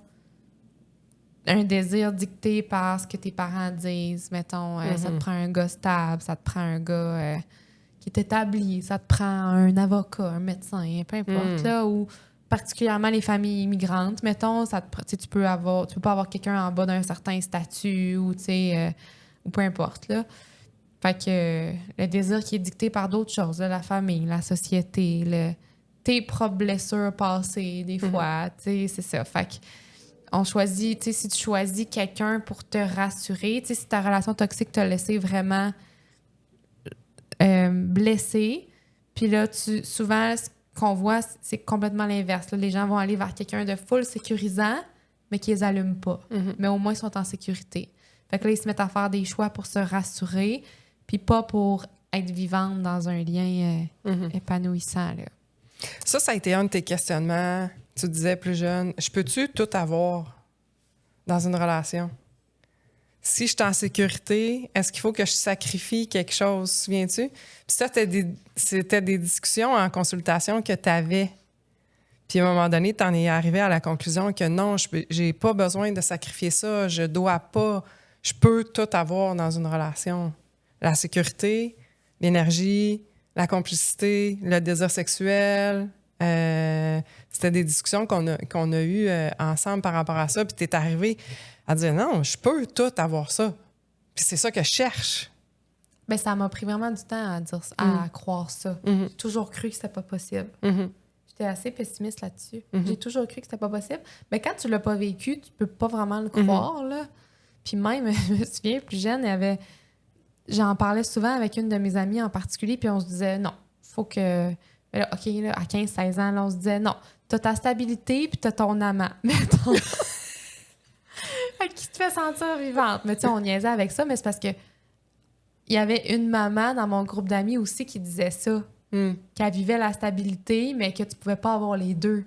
un désir dicté par ce que tes parents disent. Mettons, ça te prend un gars stable, ça te prend un gars... qui est établi, ça te prend un avocat, un médecin, peu importe, là, ou particulièrement les familles immigrantes, mettons, tu peux pas avoir quelqu'un en bas d'un certain statut, ou, ou peu importe, là. Fait que le désir qui est dicté par d'autres choses, là, la famille, la société, tes propres blessures passées, des fois, c'est ça. Fait que on choisit, si tu choisis quelqu'un pour te rassurer, si ta relation toxique t'a laissé vraiment... blessé. Puis là, souvent, ce qu'on voit, c'est complètement l'inverse. Là, les gens vont aller vers quelqu'un de full sécurisant, mais qui les allume pas. Mais au moins, ils sont en sécurité. Fait que là, ils se mettent à faire des choix pour se rassurer. Puis pas pour être vivante dans un lien épanouissant, là. Ça a été un de tes questionnements. Tu disais plus jeune, je peux-tu tout avoir dans une relation? Si je suis en sécurité, est-ce qu'il faut que je sacrifie quelque chose? Souviens-tu? Puis ça, c'était des discussions en consultation que tu avais. Puis à un moment donné, tu en es arrivé à la conclusion que non, j'ai pas besoin de sacrifier ça. Je dois pas. Je peux tout avoir dans une relation. La sécurité, l'énergie, la complicité, le désir sexuel. C'était des discussions qu'on a eues ensemble par rapport à ça. Puis tu es arrivé à dire non, je peux tout avoir ça. Puis c'est ça que je cherche. Ben, ça m'a pris vraiment du temps à croire ça. J'ai toujours cru que c'était pas possible. J'étais assez pessimiste là-dessus. J'ai toujours cru que c'était pas possible. Mais quand tu l'as pas vécu, tu peux pas vraiment le croire, là. Puis même, je me souviens, plus jeune, j'en parlais souvent avec une de mes amies en particulier, puis on se disait, non, faut que... Là, OK, là, à 15-16 ans, là, on se disait, non, t'as ta stabilité, puis t'as ton amant. Mettons. Qui te fait sentir vivante. Mais tu sais, on niaisait avec ça, mais c'est parce que il y avait une maman dans mon groupe d'amis aussi qui disait ça. Qu'elle vivait la stabilité, mais que tu pouvais pas avoir les deux.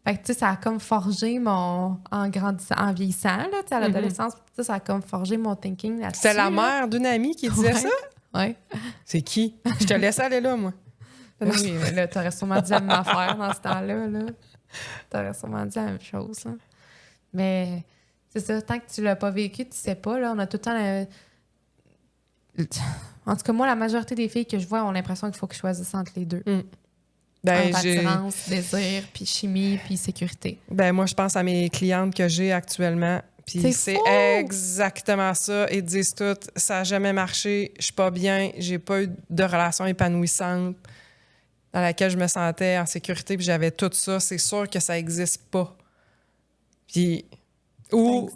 Fait que, tu sais, ça a comme forgé en grandissant, en vieillissant, là, tu sais, à l'adolescence, ça a comme forgé mon thinking là-dessus. C'est la mère d'une amie qui disait ça? Oui. C'est qui? Je te laisse aller là, moi. Oui, mais là, t'aurais sûrement dit la même affaire dans ce temps-là, là. T'aurais sûrement dit la même chose, là. Mais c'est ça, tant que tu l'as pas vécu, tu sais pas, là, on a tout le temps... En tout cas, moi, la majorité des filles que je vois ont l'impression qu'il faut que je choisisse entre les deux. Ben, entre attirance, désir, puis chimie, puis sécurité. Ben, moi, je pense à mes clientes que j'ai actuellement. Puis c'est exactement ça. Ils disent tout, ça n'a jamais marché, je suis pas bien, j'ai pas eu de relation épanouissante dans laquelle je me sentais en sécurité, puis j'avais tout ça. C'est sûr que ça n'existe pas. Puis, ou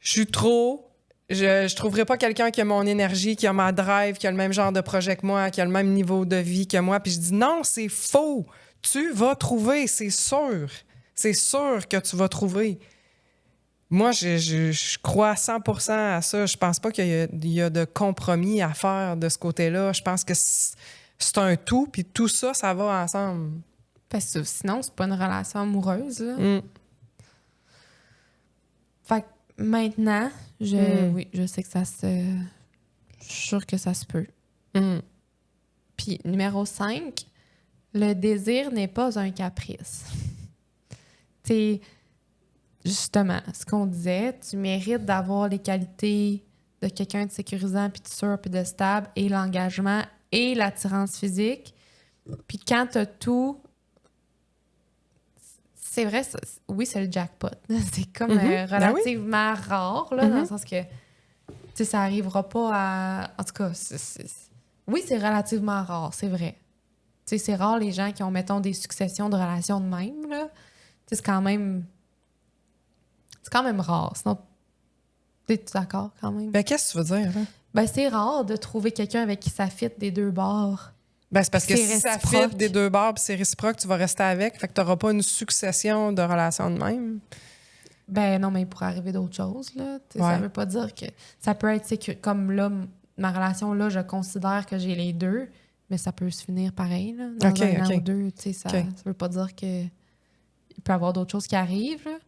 je suis trop... Je trouverai pas quelqu'un qui a mon énergie, qui a ma drive, qui a le même genre de projet que moi, qui a le même niveau de vie que moi. Puis je dis non, c'est faux. Tu vas trouver, c'est sûr. C'est sûr que tu vas trouver. Moi, je crois 100% à ça. Je pense pas qu'il y a de compromis à faire de ce côté-là. Je pense que c'est un tout, puis tout ça, ça va ensemble. Parce que sinon, c'est pas une relation amoureuse, là. Fait que maintenant, oui, je sais que ça se... Je suis sûre que ça se peut. Puis, numéro 5, le désir n'est pas un caprice. Tu sais, justement, ce qu'on disait, tu mérites d'avoir les qualités de quelqu'un de sécurisant, puis de sûr, puis de stable, et l'engagement, et l'attirance physique. Puis quand t'as tout... C'est vrai, oui, c'est le jackpot. C'est comme relativement rare, là, dans le sens que ça n'arrivera pas à... En tout cas, oui, c'est relativement rare, c'est vrai. C'est rare les gens qui ont, mettons, des successions de relations de même, là. C'est quand même rare. Sinon, t'es-tu d'accord quand même? Ben, qu'est-ce que tu veux dire, là? Ben, c'est rare de trouver quelqu'un avec qui ça fit des deux bords. Ben, c'est parce que si ça fit des deux bords puis c'est réciproque, tu vas rester avec. Fait que tu n'auras pas une succession de relations de même. Ben non, mais il pourrait arriver d'autres choses, là. Ça veut pas dire que... Ça peut être comme là, ma relation, là, je considère que j'ai les deux, mais ça peut se finir pareil, là, dans un an ou deux. Ça veut pas dire que il peut y avoir d'autres choses qui arrivent, là.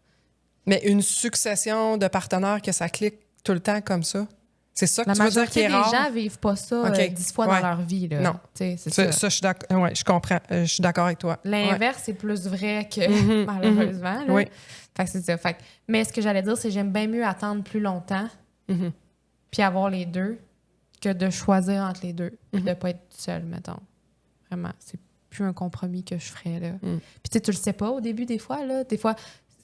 Mais une succession de partenaires que ça clique tout le temps comme ça? C'est ça que tu veux dire qui est rare? La majorité des gens vivent pas ça 10 fois dans leur vie. Là. Non. C'est ça. Ça, je suis d'accord. Ouais, je comprends. Je suis d'accord avec toi. L'inverse, c'est plus vrai que malheureusement. Là. Oui. Fait que c'est ça. Mais ce que j'allais dire, c'est que j'aime bien mieux attendre plus longtemps puis avoir les deux que de choisir entre les deux puis de pas être seule, mettons. Vraiment. C'est plus un compromis que je ferais. Là. Puis tu le sais pas au début, des fois. Là. Des fois,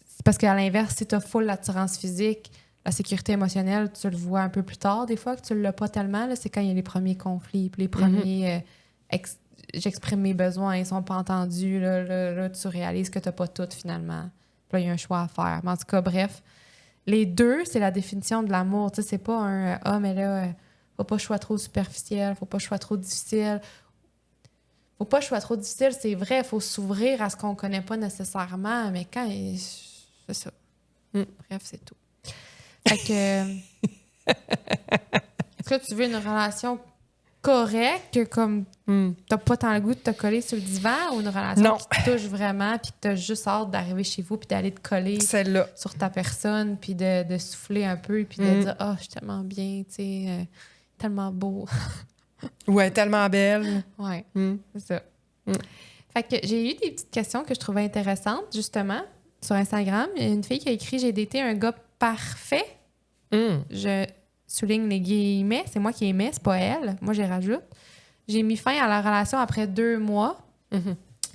c'est parce qu'à l'inverse, si tu as full l'attirance physique, la sécurité émotionnelle, tu le vois un peu plus tard, des fois, que tu ne l'as pas tellement. Là, c'est quand il y a les premiers conflits, puis les premiers... j'exprime mes besoins, ils sont pas entendus. Là, tu réalises que tu n'as pas tout, finalement. Puis là, il y a un choix à faire. Mais en tout cas, bref, les deux, c'est la définition de l'amour. Tu sais, c'est pas un « Ah, mais là, faut pas que je sois trop superficiel, faut pas que je sois trop difficile. » Faut pas que je sois trop difficile, c'est vrai, il faut s'ouvrir à ce qu'on connaît pas nécessairement, mais quand... C'est ça. Bref, c'est tout. Fait que... Est-ce que tu veux une relation correct que comme t'as pas tant le goût de te coller sur le divan ou une relation qui te touche vraiment puis que t'as juste hâte d'arriver chez vous puis d'aller te coller Celle-là. sur ta personne puis de souffler un peu puis de dire « Ah, je suis tellement bien, tu sais, tellement beau. » Ouais, tellement belle. Ouais, c'est ça. Fait que j'ai eu des petites questions que je trouvais intéressantes, justement, sur Instagram. Il y a une fille qui a écrit « J'ai daté un gars parfait. » Je souligne les guillemets. C'est moi qui aimais, c'est pas elle. Moi, j'y rajoute. J'ai mis fin à la relation après 2 mois.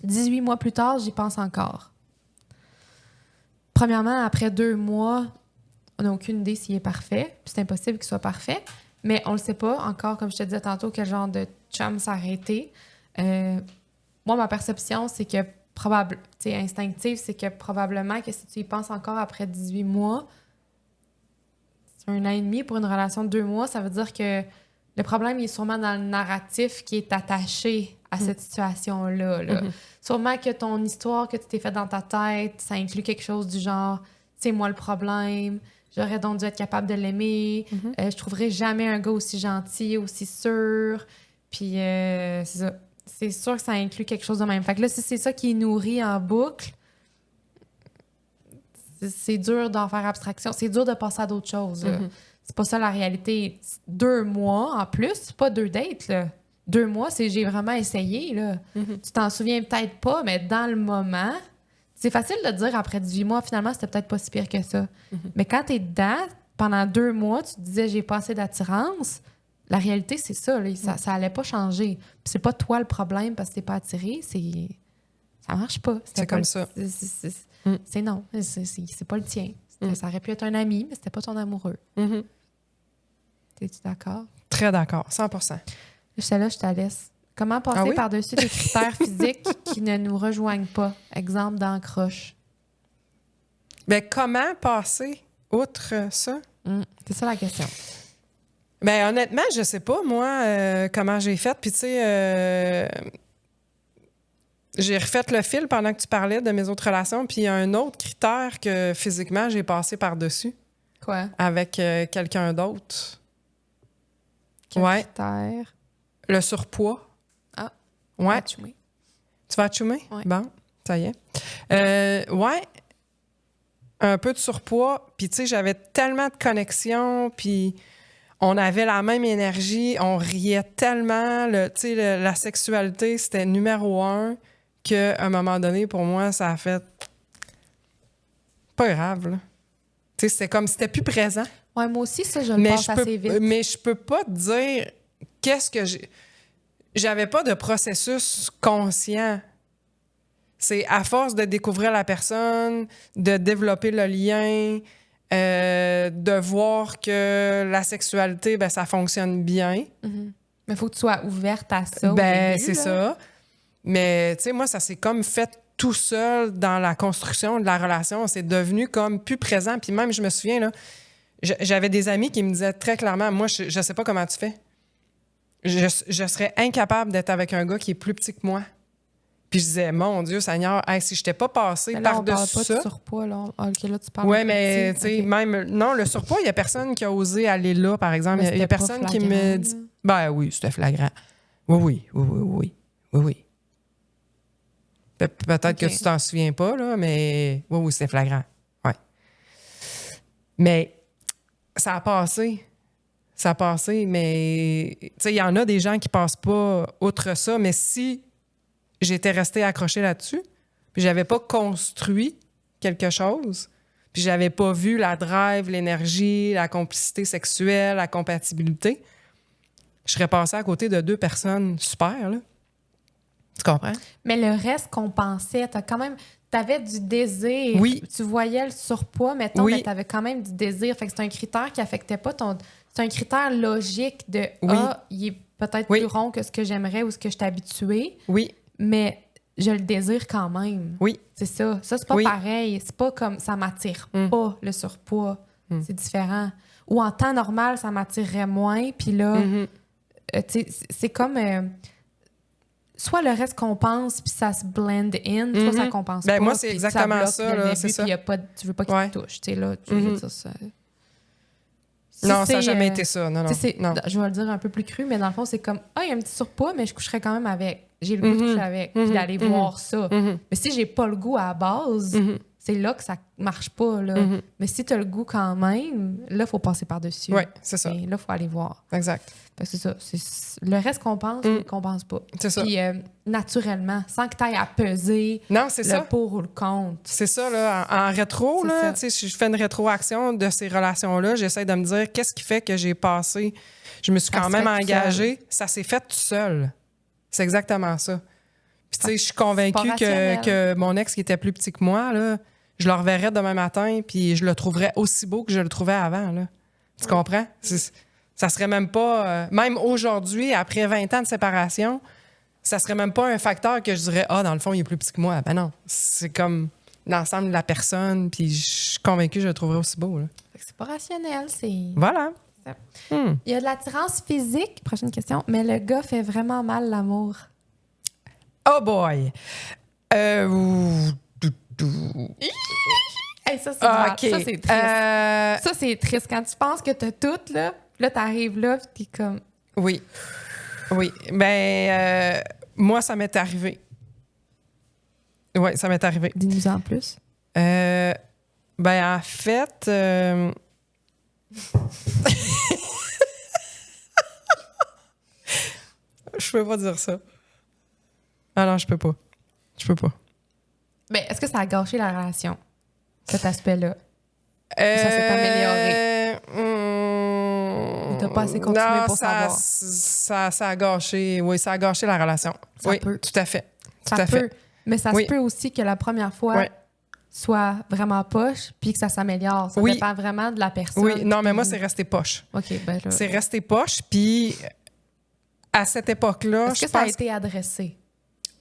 18 mois plus tard, j'y pense encore. Premièrement, après 2 mois, on n'a aucune idée s'il est parfait. Puis c'est impossible qu'il soit parfait. Mais on le sait pas encore, comme je te disais tantôt, quel genre de chum ça aurait été. Moi, ma perception, c'est que instinctive, c'est que probablement que si tu y penses encore après 18 mois, c'est 1 an et demi pour une relation de 2 mois, ça veut dire que le problème il est sûrement dans le narratif qui est attaché à cette situation-là. Là. Sûrement que ton histoire que tu t'es faite dans ta tête, ça inclut quelque chose du genre « c'est moi le problème », j'aurais donc dû être capable de l'aimer, je trouverai jamais un gars aussi gentil, aussi sûr, puis c'est ça. C'est sûr que ça inclut quelque chose de même. Fait que là, si c'est ça qui nourrit en boucle, c'est dur d'en faire abstraction. C'est dur de passer à d'autres choses. C'est pas ça la réalité. 2 mois en plus, c'est pas 2 dates. Là. 2 mois, c'est j'ai vraiment essayé. Là. Tu t'en souviens peut-être pas, mais dans le moment, c'est facile de dire après 18 mois, finalement, c'était peut-être pas si pire que ça. Mais quand t'es dedans, pendant 2 mois, tu te disais j'ai pas assez d'attirance. La réalité, c'est ça. Là, ça allait pas changer. Puis c'est pas toi le problème parce que t'es pas attiré. Ça marche pas. C'est comme ça. C'est non. C'est pas le tien. Ça aurait pu être un ami, mais c'était pas ton amoureux. T'es-tu d'accord? Très d'accord. 100%. Celle-là, je te laisse. Comment passer par-dessus des critères physiques qui ne nous rejoignent pas? Exemple d'encroche. Bien, comment passer outre ça? C'est ça la question. Bien, honnêtement, je sais pas, moi, comment j'ai fait. Puis, tu sais, j'ai refait le fil pendant que tu parlais de mes autres relations. Puis, il y a un autre critère que physiquement, j'ai passé par-dessus. Quoi? Avec quelqu'un d'autre. Quel critère? Le surpoids. Ah. Ouais. Tu vas achoumer? Ouais. Bon, ça y est. Ouais. Un peu de surpoids. Puis, tu sais, j'avais tellement de connexions. Puis, on avait la même énergie. On riait tellement. Tu sais, la sexualité, c'était numéro 1 qu'à un moment donné, pour moi, ça a fait... Pas grave, là. Tu sais, c'était comme si c'était plus présent. Ouais, moi aussi, ça, je le passe assez vite. Mais je peux pas te dire qu'est-ce que j'ai... J'avais pas de processus conscient. C'est à force de découvrir la personne, de développer le lien, de voir que la sexualité, ben, ça fonctionne bien. Mais il faut que tu sois ouverte à ça. Ben, c'est ça. Mais, tu sais, moi, ça s'est comme fait tout seul dans la construction de la relation. C'est devenu comme plus présent. Puis même, je me souviens, là, j'avais des amis qui me disaient très clairement, moi, je sais pas comment tu fais. Je serais incapable d'être avec un gars qui est plus petit que moi. Puis je disais, mon Dieu, Seigneur, si je n'étais pas passée par-dessus ça... On parle pas de surpoids, là. OK, là, tu parles oui, mais, tu sais, même... Non, le surpoids, il n'y a personne qui a osé aller là, par exemple. Il n'y a personne qui me dit... Ben oui, c'était flagrant. Oui. Peut-être que tu t'en souviens pas, là, mais... Oui, c'était flagrant. Ouais. Mais ça a passé. Ça a passé, mais... Tu sais, il y en a des gens qui passent pas outre ça, mais si j'étais restée accrochée là-dessus, puis j'avais pas construit quelque chose, puis j'avais pas vu la drive, l'énergie, la complicité sexuelle, la compatibilité, je serais passée à côté de 2 personnes super, là. Tu comprends? Mais le reste qu'on pensait, t'avais du désir. Oui. Tu voyais le surpoids, mettons, oui. mais t'avais quand même du désir. Fait que c'est un critère qui affectait pas ton... C'est un critère logique de il est peut-être plus rond que ce que j'aimerais ou ce que je suis habituée. Oui. Mais je le désire quand même. Oui. C'est ça. Ça, c'est pas pareil. C'est pas comme ça m'attire pas, le surpoids. C'est différent. Ou en temps normal, ça m'attirerait moins. Puis là, c'est comme... soit le reste compense puis ça se blend in, soit ça compense pas. Moi, c'est exactement ça. Là, c'est ça. Tu veux pas qu'il te touche. Tu sais, là, tu veux dire ça. Non, ça n'a jamais été ça. Non, non. Non. Je vais le dire un peu plus cru, mais dans le fond, c'est comme, il y a un petit surpoids, mais je coucherais quand même avec. J'ai le goût de coucher avec, puis d'aller voir ça. Mais si j'ai pas le goût à la base, c'est là que ça marche pas. Là. Mais si tu as le goût quand même, là, il faut passer par-dessus. Oui, c'est ça. Et là, il faut aller voir. Exact. Parce que c'est ça. Le reste qu'on pense, qu'on pense pas. C'est ça. Puis naturellement, sans que tu ailles à peser le pour ou le contre. C'est ça, là. En rétro, là, si je fais une rétroaction de ces relations-là, j'essaie de me dire qu'est-ce qui fait que j'ai passé. Je me suis quand même engagée. Ça s'est fait tout seul. C'est exactement ça. Puis, tu sais, je suis convaincue que mon ex, qui était plus petit que moi, là, je le reverrais demain matin, puis je le trouverais aussi beau que je le trouvais avant, là. Tu comprends? Ça serait même pas... même aujourd'hui, après 20 ans de séparation, ça serait même pas un facteur que je dirais « Ah, dans le fond, il est plus petit que moi. » Ben non. C'est comme l'ensemble de la personne, puis je suis convaincue que je le trouverais aussi beau, là. C'est pas rationnel, c'est... Voilà. Il y a de l'attirance physique, prochaine question, mais le gars fait vraiment mal l'amour. Oh boy! Hey, ça, c'est ça, c'est triste. Ça, c'est triste. Quand tu penses que t'as tout, là, t'arrives là, puis t'es comme... Oui. Oui. Ben, moi, ça m'est arrivé. Oui, ça m'est arrivé. Dis-nous en plus. Ben, en fait... Je peux pas dire ça. Ah non, je peux pas. Je peux pas. Mais est-ce que ça a gâché la relation, cet aspect-là? Ça s'est amélioré? Ou t'as pas assez continué pour savoir? Ça a gâché... Oui, ça a gâché la relation. Oui, tout à fait. Tout à fait. Mais ça se peut aussi que la première fois soit vraiment poche puis que ça s'améliore. Ça dépend vraiment de la personne. Oui, non, mais moi, c'est resté poche. OK, ben là... C'est resté poche, puis à cette époque-là... Est-ce que ça a été adressé?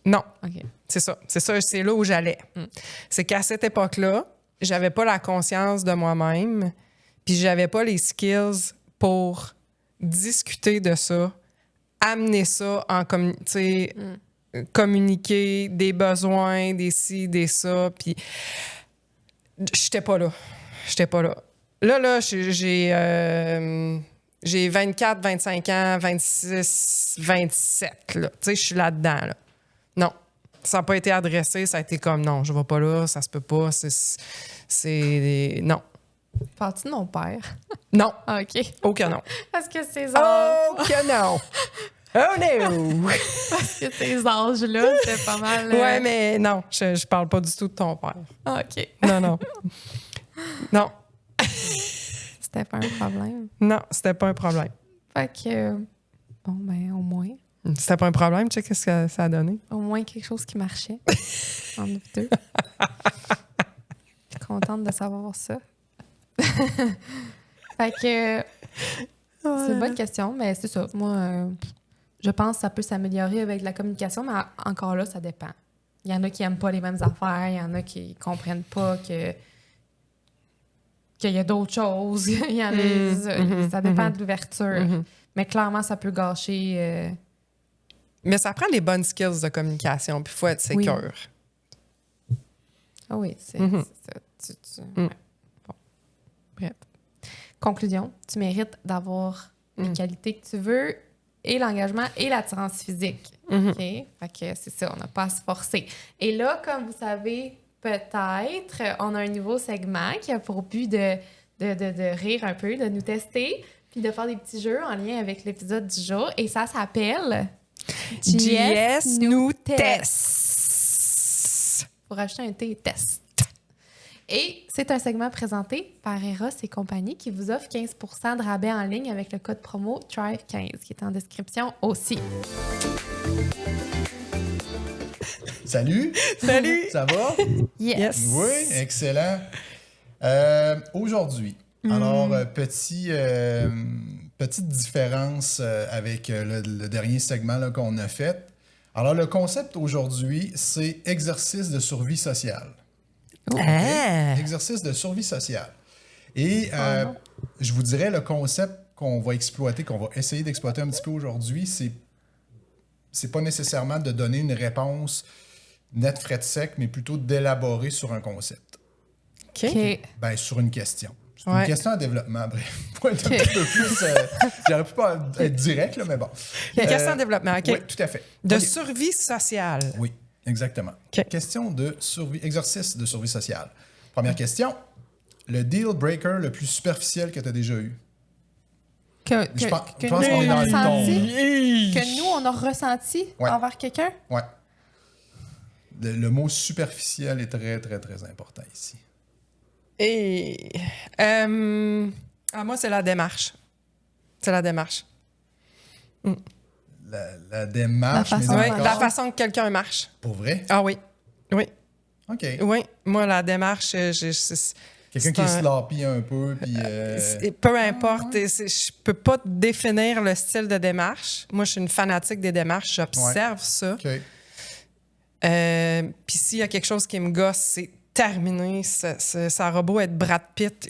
Non. OK. C'est ça. C'est là où j'allais. C'est qu'à cette époque-là, j'avais pas la conscience de moi-même, puis j'avais pas les skills pour discuter de ça, amener ça en communiquer des besoins, des ci, des ça, puis j'étais pas là. Là, j'ai 24, 25 ans, 26, 27, là. Tu sais, je suis là-dedans, là. Non. Ça n'a pas été adressé, ça a été comme non, je vais pas là, ça se peut pas, c'est non. Parles-tu de mon père? Non. OK. Oh que non. Parce que ces âges... Oh que non! Oh no! Parce que ces âges-là, c'était pas mal... Ouais, mais non, je parle pas du tout de ton père. OK. Non. Non. C'était pas un problème. Non, c'était pas un problème. Fait que... Bon, ben, au moins... C'était pas un problème, tu sais, qu'est-ce que ça a donné? Au moins quelque chose qui marchait entre nous deux. Je suis contente de savoir ça. Fait que c'est une bonne question, mais c'est ça. Moi, je pense que ça peut s'améliorer avec la communication, mais encore là, ça dépend. Il y en a qui n'aiment pas les mêmes affaires, il y en a qui comprennent pas qu'il y a d'autres choses. Il y en a, ça dépend de l'ouverture. Mais clairement, ça peut gâcher... Mais ça prend les bonnes skills de communication, puis il faut être sécure. Ah oui, c'est ça. Ouais. Bon. Bref. Conclusion, tu mérites d'avoir les qualités que tu veux et l'engagement et l'attirance physique. OK? Fait que c'est ça, on n'a pas à se forcer. Et là, comme vous savez, peut-être, on a un nouveau segment qui a pour but de rire un peu, de nous tester, puis de faire des petits jeux en lien avec l'épisode du jour. Et ça s'appelle... JS nous teste. Pour rajouter un T, test. Et c'est un segment présenté par Eros et compagnie qui vous offre 15 % de rabais en ligne avec le code promo TRIVE15 qui est en description aussi. Salut! Salut! Ça va? Yes! Oui, excellent. Aujourd'hui, alors, petite différence avec le dernier segment là, qu'on a fait. Alors, le concept aujourd'hui, c'est exercice de survie sociale. Oh. Okay? Exercice de survie sociale. Et je vous dirais, le concept qu'on va exploiter, qu'on va essayer d'exploiter un petit peu aujourd'hui, c'est pas nécessairement de donner une réponse nette, frette, sec, mais plutôt d'élaborer sur un concept. OK. Ben, sur une question. C'est une question en développement, bref. Pour être un petit peu plus... j'aurais pu pas être direct, là, mais bon. Une question en développement, OK. Oui, tout à fait. De OK. survie sociale. Oui, exactement. OK. Question de survie, exercice de survie sociale. Première question. Le deal breaker le plus superficiel que tu as déjà eu? Je pense qu'on est dans le ton. Que nous, on a ressenti Ouais. envers quelqu'un. Ouais. Le mot superficiel est très, très, très important ici. Et moi, c'est la démarche. C'est la démarche. La démarche, La mais façon- Oui, encore, la façon que quelqu'un marche. pour vrai? Ah oui. Oui. OK. Oui. Moi, la démarche, Quelqu'un qui est sloppy un peu, puis... peu importe. Je peux pas définir le style de démarche. Moi, je suis une fanatique des démarches. J'observe ça. OK. Puis s'il y a quelque chose qui me gosse, c'est terminé. Ça aura beau être Brad Pitt.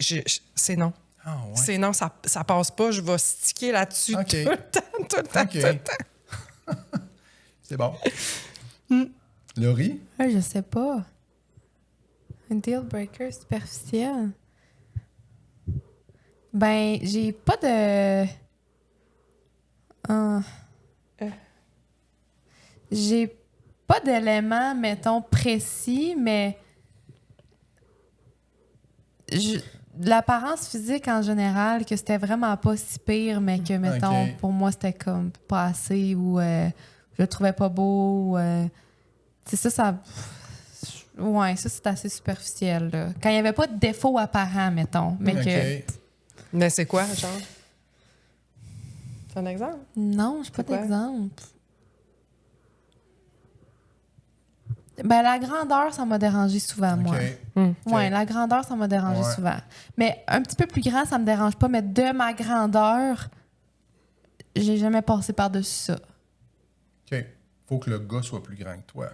C'est non. Ah, ouais. C'est non, ça passe pas. Je vais sticker là-dessus OK. tout le temps, tout le temps, OK. tout le temps. C'est bon. Laurie? Je sais pas. Un deal breaker superficiel. Ben, j'ai pas de. J'ai pas d'éléments, mettons, précis, mais. De l'apparence physique en général, que c'était vraiment pas si pire, mais que, mettons, OK. pour moi, c'était comme pas assez ou je le trouvais pas beau. Tu sais, ça. Ouais, ça, c'est assez superficiel, là. Quand il n'y avait pas de défaut apparent, mettons. Mais que. OK. Mais c'est quoi, genre? C'est un exemple? Non, j'ai pas C'est quoi? d'exemple. Ben, la grandeur, ça m'a dérangé souvent, moi. OK. Ouais, la grandeur, ça m'a dérangé Ouais. souvent. Mais un petit peu plus grand, ça me dérange pas. Mais de ma grandeur, j'ai jamais passé par-dessus ça. OK. Faut que le gars soit plus grand que toi.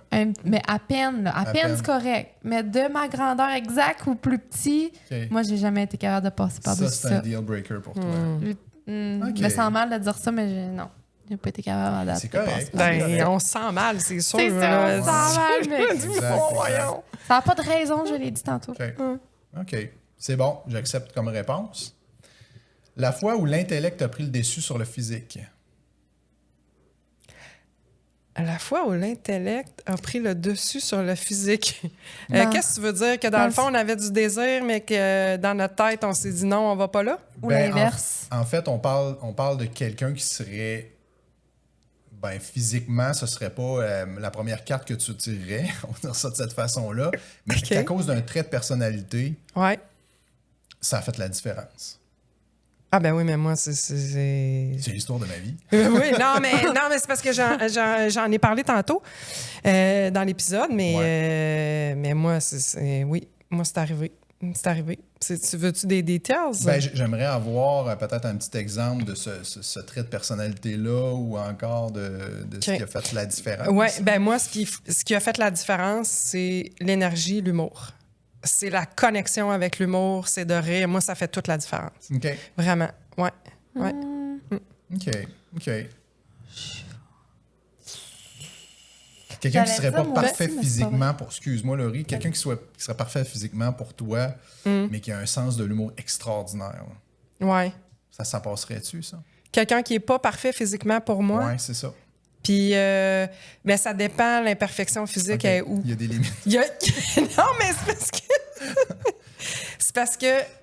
Mais à peine, là. À peine, peine. c'est correct. Mais de ma grandeur exacte ou plus petit, OK. moi, j'ai jamais été capable de passer Ça, par-dessus c'est ça. un deal breaker pour toi. Ok. Je me sens mal de dire ça, mais non. J'ai pas été capable d'adapter. C'est correct. Ben, on se sent mal, c'est sûr. C'est ça, là. on se sent mal, mais Exact, voyons. ça n'a pas de raison, je l'ai dit tantôt. OK. OK. C'est bon, j'accepte comme réponse. La fois où l'intellect a pris le dessus sur le physique. À la fois où l'intellect a pris le dessus sur le physique. Dans- Qu'est-ce que tu veux dire? Que dans dans le fond, on avait du désir, mais que dans notre tête, on s'est dit non, on va pas là? Ou Ben, l'inverse. En fait, on parle de quelqu'un qui serait... Ben, physiquement, ce serait pas la première carte que tu tirerais, on va dire ça de cette façon-là, mais OK. qu'à cause d'un trait de personnalité, Ouais. ça a fait la différence. Ah ben oui, mais moi, c'est... C'est l'histoire de ma vie. Oui, non, mais c'est parce que j'en ai parlé tantôt dans l'épisode, mais moi, oui, moi, c'est arrivé. C'est arrivé. Tu veux-tu des details? Ben, j'aimerais avoir peut-être un petit exemple de ce trait de personnalité-là ou encore de ce qui a fait la différence. Oui, ben moi, ce qui a fait la différence, c'est l'énergie, l'humour. C'est la connexion avec l'humour, c'est de rire. Moi, ça fait toute la différence. OK. Vraiment, ouais. Ouais. OK. OK. Quelqu'un qui J'allais serait dire pas moi parfait aussi, mais c'est pas physiquement pour... Excuse-moi, Laurie. Quelqu'un qui serait parfait physiquement pour toi, mais qui a un sens de l'humour extraordinaire. là. Ouais. Ça passerait-tu, ça? Quelqu'un qui est pas parfait physiquement pour moi. Ouais, c'est ça. Puis, mais ça dépend, l'imperfection physique OK. elle est où. Il y a des limites. Il y a- non, mais c'est parce que... c'est parce que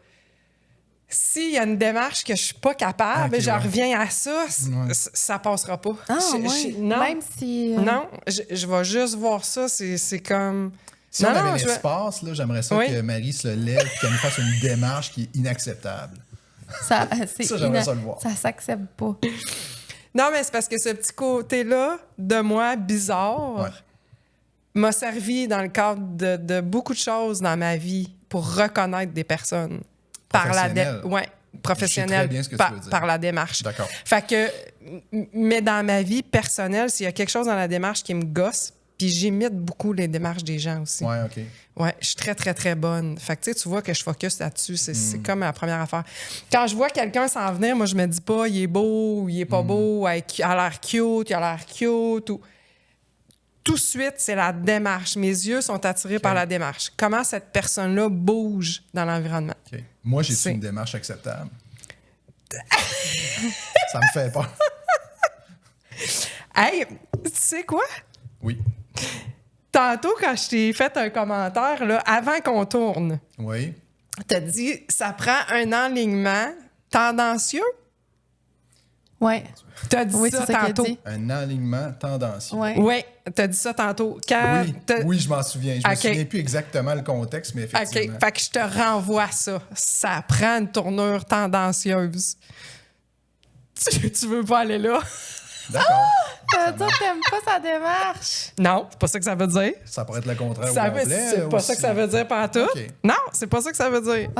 s'il y a une démarche que je suis pas capable, OK, je ouais. reviens à ça, Ouais. ça passera pas. Ah, Je- ouais. non, Même si. non, je vais juste voir ça, c'est comme... Si Non, on non, avait je vais- l'espace, là, j'aimerais ça Oui. que Marie se lève et qu'elle nous fasse une démarche qui est inacceptable. Ça, Ça, j'aimerais ça le voir. Ça s'accepte pas. Non, mais c'est parce que ce petit côté-là de moi, bizarre, Ouais. m'a servi dans le cadre de beaucoup de choses dans ma vie pour reconnaître des personnes. Professionnelles. Ouais, Je sais professionnelles, très bien ce que tu par, veux dire. par la démarche. D'accord. Fait que, mais dans ma vie personnelle, s'il y a quelque chose dans la démarche qui me gosse, puis j'imite beaucoup les démarches des gens aussi. Ouais, OK. Ouais, je suis très, très, très bonne. Fait que tu vois que je focus là-dessus. Hmm. C'est comme la première affaire. Quand je vois quelqu'un s'en venir, moi, je me dis pas, il est beau ou il est Hmm. pas beau, il a l'air cute, il a l'air cute. Ou... tout de suite, c'est la démarche. Mes yeux sont attirés par la démarche. Comment cette personne-là bouge dans l'environnement. OK. Moi, j'ai C'est- une démarche acceptable. Ça me fait peur. Hey, tu sais quoi? Oui. Tantôt, quand je t'ai fait un commentaire, là, avant qu'on tourne, Oui. t'as dit « ça prend un enlignement tendancieux Ouais. ». T'as dit Oui, ça c'est ça qu'il a tantôt. dit. Un alignement tendancieux. Ouais. Oui, t'as dit ça tantôt. Quand Oui, t'as- oui, je m'en souviens. Je me OK. souviens plus exactement le contexte, mais OK, effectivement. fait que je te renvoie ça. Ça prend une tournure tendancieuse. Tu veux pas aller là? D'accord. Ça veut dire que t'aimes pas sa démarche. Non, c'est pas ça que ça veut dire. Ça pourrait être le contraire Ça au veut- complet. c'est pas aussi. ça que ça veut dire pantoute. OK. Non, c'est pas ça que ça veut dire.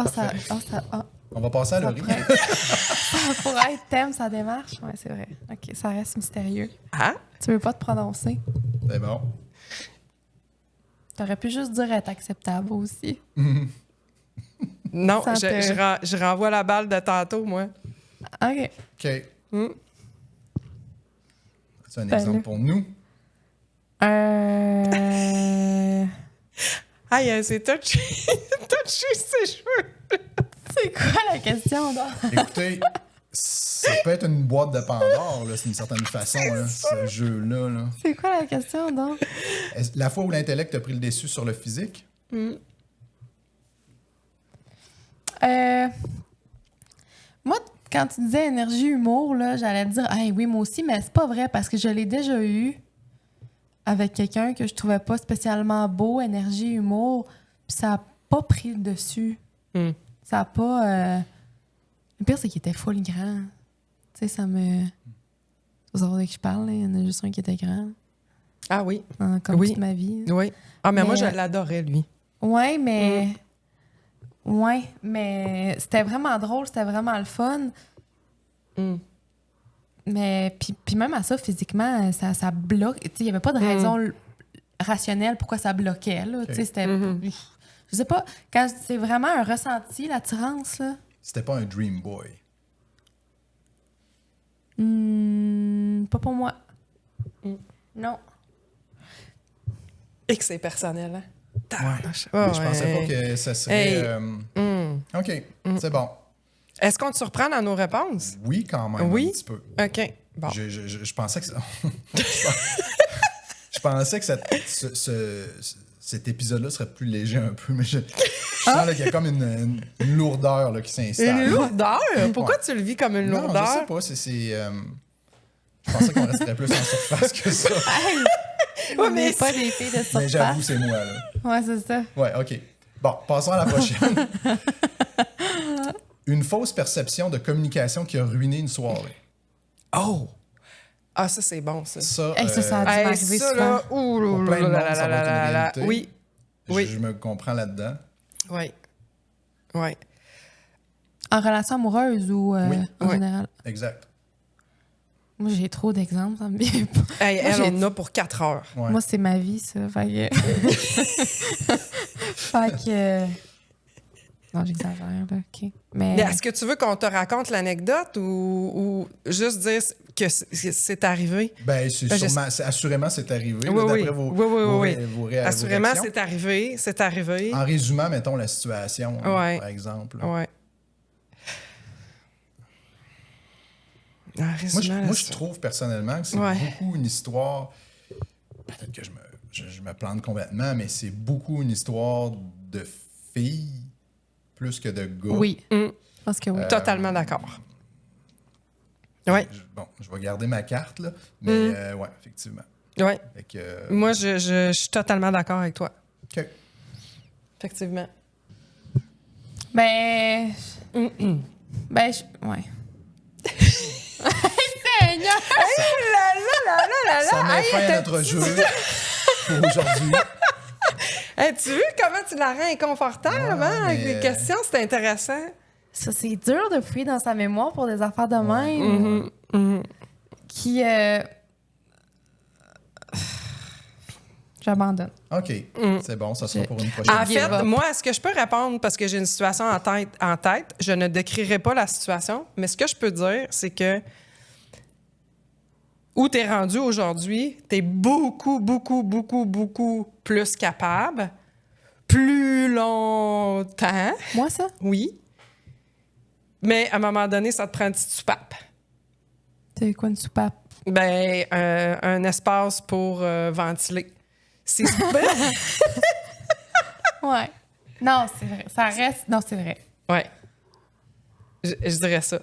On va passer à Laurie. Ça pourrait être t'aimes sa démarche. Ouais, c'est vrai. OK, ça reste mystérieux. Ah? Tu veux pas te prononcer. C'est bon. T'aurais pu juste dire être acceptable aussi. Non, Ça te- je renvoie la balle de tantôt, moi. OK. OK. Hmm. C'est un Ben exemple là. pour nous. Aïe, c'est touché. touché ses cheveux. C'est quoi la question, donc? Écoutez, ça peut être une boîte de Pandore, là, d'une certaine façon, là, ce jeu-là. Là. C'est quoi la question, donc? La fois où l'intellect a pris le dessus sur le physique, Moi, quand tu disais énergie, humour, là, j'allais te dire, hey, oui, moi aussi, mais c'est pas vrai parce que je l'ai déjà eu avec quelqu'un que je trouvais pas spécialement beau, énergie, humour, puis ça a pas pris le dessus. Hmm. Ça a pas. Le pire, c'est qu'il était full grand. Tu sais, ça me. Vous savez de qui je parle, là, il y en a juste un qui était grand, Ah oui, comme Oui. toute ma vie. oui. Ah, mais moi, Mais- je l'adorais, lui. Ouais, mais. Ouais, mais c'était vraiment drôle, c'était vraiment le fun. Hmm. Mais puis même à ça, physiquement, ça bloque. Tu sais, il n'y avait pas de raison rationnelle pourquoi ça bloquait. Là. Tu sais, c'était. Je sais pas, quand c'est vraiment un ressenti, l'attirance, là. c'était pas un Dream Boy. Pas pour moi. Non. Et que c'est personnel, hein? Tabarnache. Mais Ah, je pensais ouais. pas que ça serait... Hey. OK, c'est bon. Est-ce qu'on te surprend dans nos réponses? Oui, quand même, Oui? un petit peu. OK. Bon. Je pensais que ça... je pensais que cet épisode-là serait plus léger un peu, mais je sens là, qu'il y a comme une lourdeur là, qui s'installe. Une lourdeur? Pourquoi Ouais. tu le vis comme une Non, lourdeur? je sais pas. Je pensais qu'on resterait plus en surface que ça. On mais n'est pas des filles de Mais j'avoue, surface. c'est moi, là. Ouais, c'est ça. Ouais, OK. Bon, passons à la prochaine. Une fausse perception de communication qui a ruiné une soirée. Oh! Ah, ça, c'est bon, ça. Ça, Hey, ça a dû Hey, m'arriver ça, souvent. là, ouh, pour plein de monde, là, ça là, va être là, une là, réalité. Oui, oui. Je me comprends là-dedans. oui. Oui. En relation amoureuse ou Oui. en Ouais. général? Exact. Moi, j'ai trop d'exemples, ça me vient pas. Hey, Moi, elle, j'ai- on en a pour 4 heures. Ouais. Moi, c'est ma vie, ça. Fait que... fait que... Non, j'exagère, là. OK. Mais Mais... est-ce que tu veux qu'on te raconte l'anecdote ou juste dire que c'est arrivé? Ben, Ben, assurément, c'est arrivé. Oui, là, oui. d'après vos, Oui, oui, vos oui, ré- oui. vos ré- vos Assurément, réactions. c'est arrivé. C'est arrivé. En résumant, mettons, la situation, Ouais. par exemple. Ouais. En Moi, résumant, je trouve personnellement que c'est Ouais. beaucoup une histoire. Peut-être que je me plante complètement, mais c'est beaucoup une histoire de filles plus que de gars. Oui. Je pense que oui. Totalement d'accord. Oui, Bon, je vais garder ma carte, là. Mais ouais, effectivement. oui. Fait que, Moi, je suis totalement d'accord avec toi. OK. Effectivement. Ben... Ben, ouais. Seigneur! Ça met fin à notre jeu pour aujourd'hui. Hey, tu vois comment tu la rends inconfortable, Ouais, hein, avec mais- les questions? C'est intéressant. Ça, c'est dur de fouiller dans sa mémoire pour des affaires de même. Qui... J'abandonne. OK. C'est bon, ça sera pour une prochaine En fois. give fait, up. moi, est-ce que je peux répondre parce que j'ai une situation en tête? Je ne décrirai pas la situation, mais ce que je peux dire, c'est que où tu es rendu aujourd'hui, tu es beaucoup, beaucoup, beaucoup, beaucoup plus capable, plus longtemps, Moi, ça? oui. Mais à un moment donné, ça te prend une petite soupape. C'est quoi une soupape? Ben, un espace pour ventiler. C'est Ouais. Non, c'est vrai. Ça reste... Non, c'est vrai. Ouais. Je dirais ça.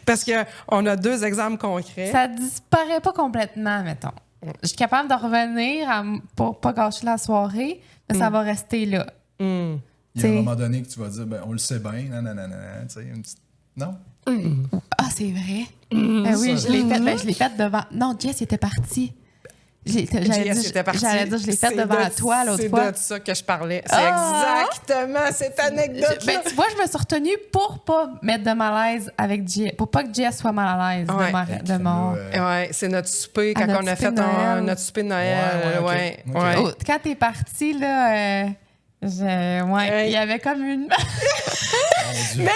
Parce qu'on a 2 exemples concrets. Ça disparaît pas complètement, mettons. Je suis capable de revenir pour pas gâcher la soirée, mais ça va rester là. Hmm. Il y a un T'sais- moment donné que tu vas dire, ben, on le sait bien, nanana, tu sais, une petite... Non? Ah, c'est vrai. Ben oui, Ça, je l'ai fait devant... Non, Jess était parti. JS était parti. J'allais dire, je l'ai fait C'est devant de- toi l'autre fois. C'est de ça que je parlais. C'est Ah! exactement cette anecdote-là. Ben, tu vois, je me suis retenue pour pas mettre de malaise avec Jess, pour pas que Jess soit mal à l'aise Ouais. de mon... Ouais, c'est notre souper quand notre on a souper fait de Noël. notre souper de Noël. Ouais, ok. Ouais. Oh, quand t'es parti, là, Hey. il y avait comme une... Mon Dieu.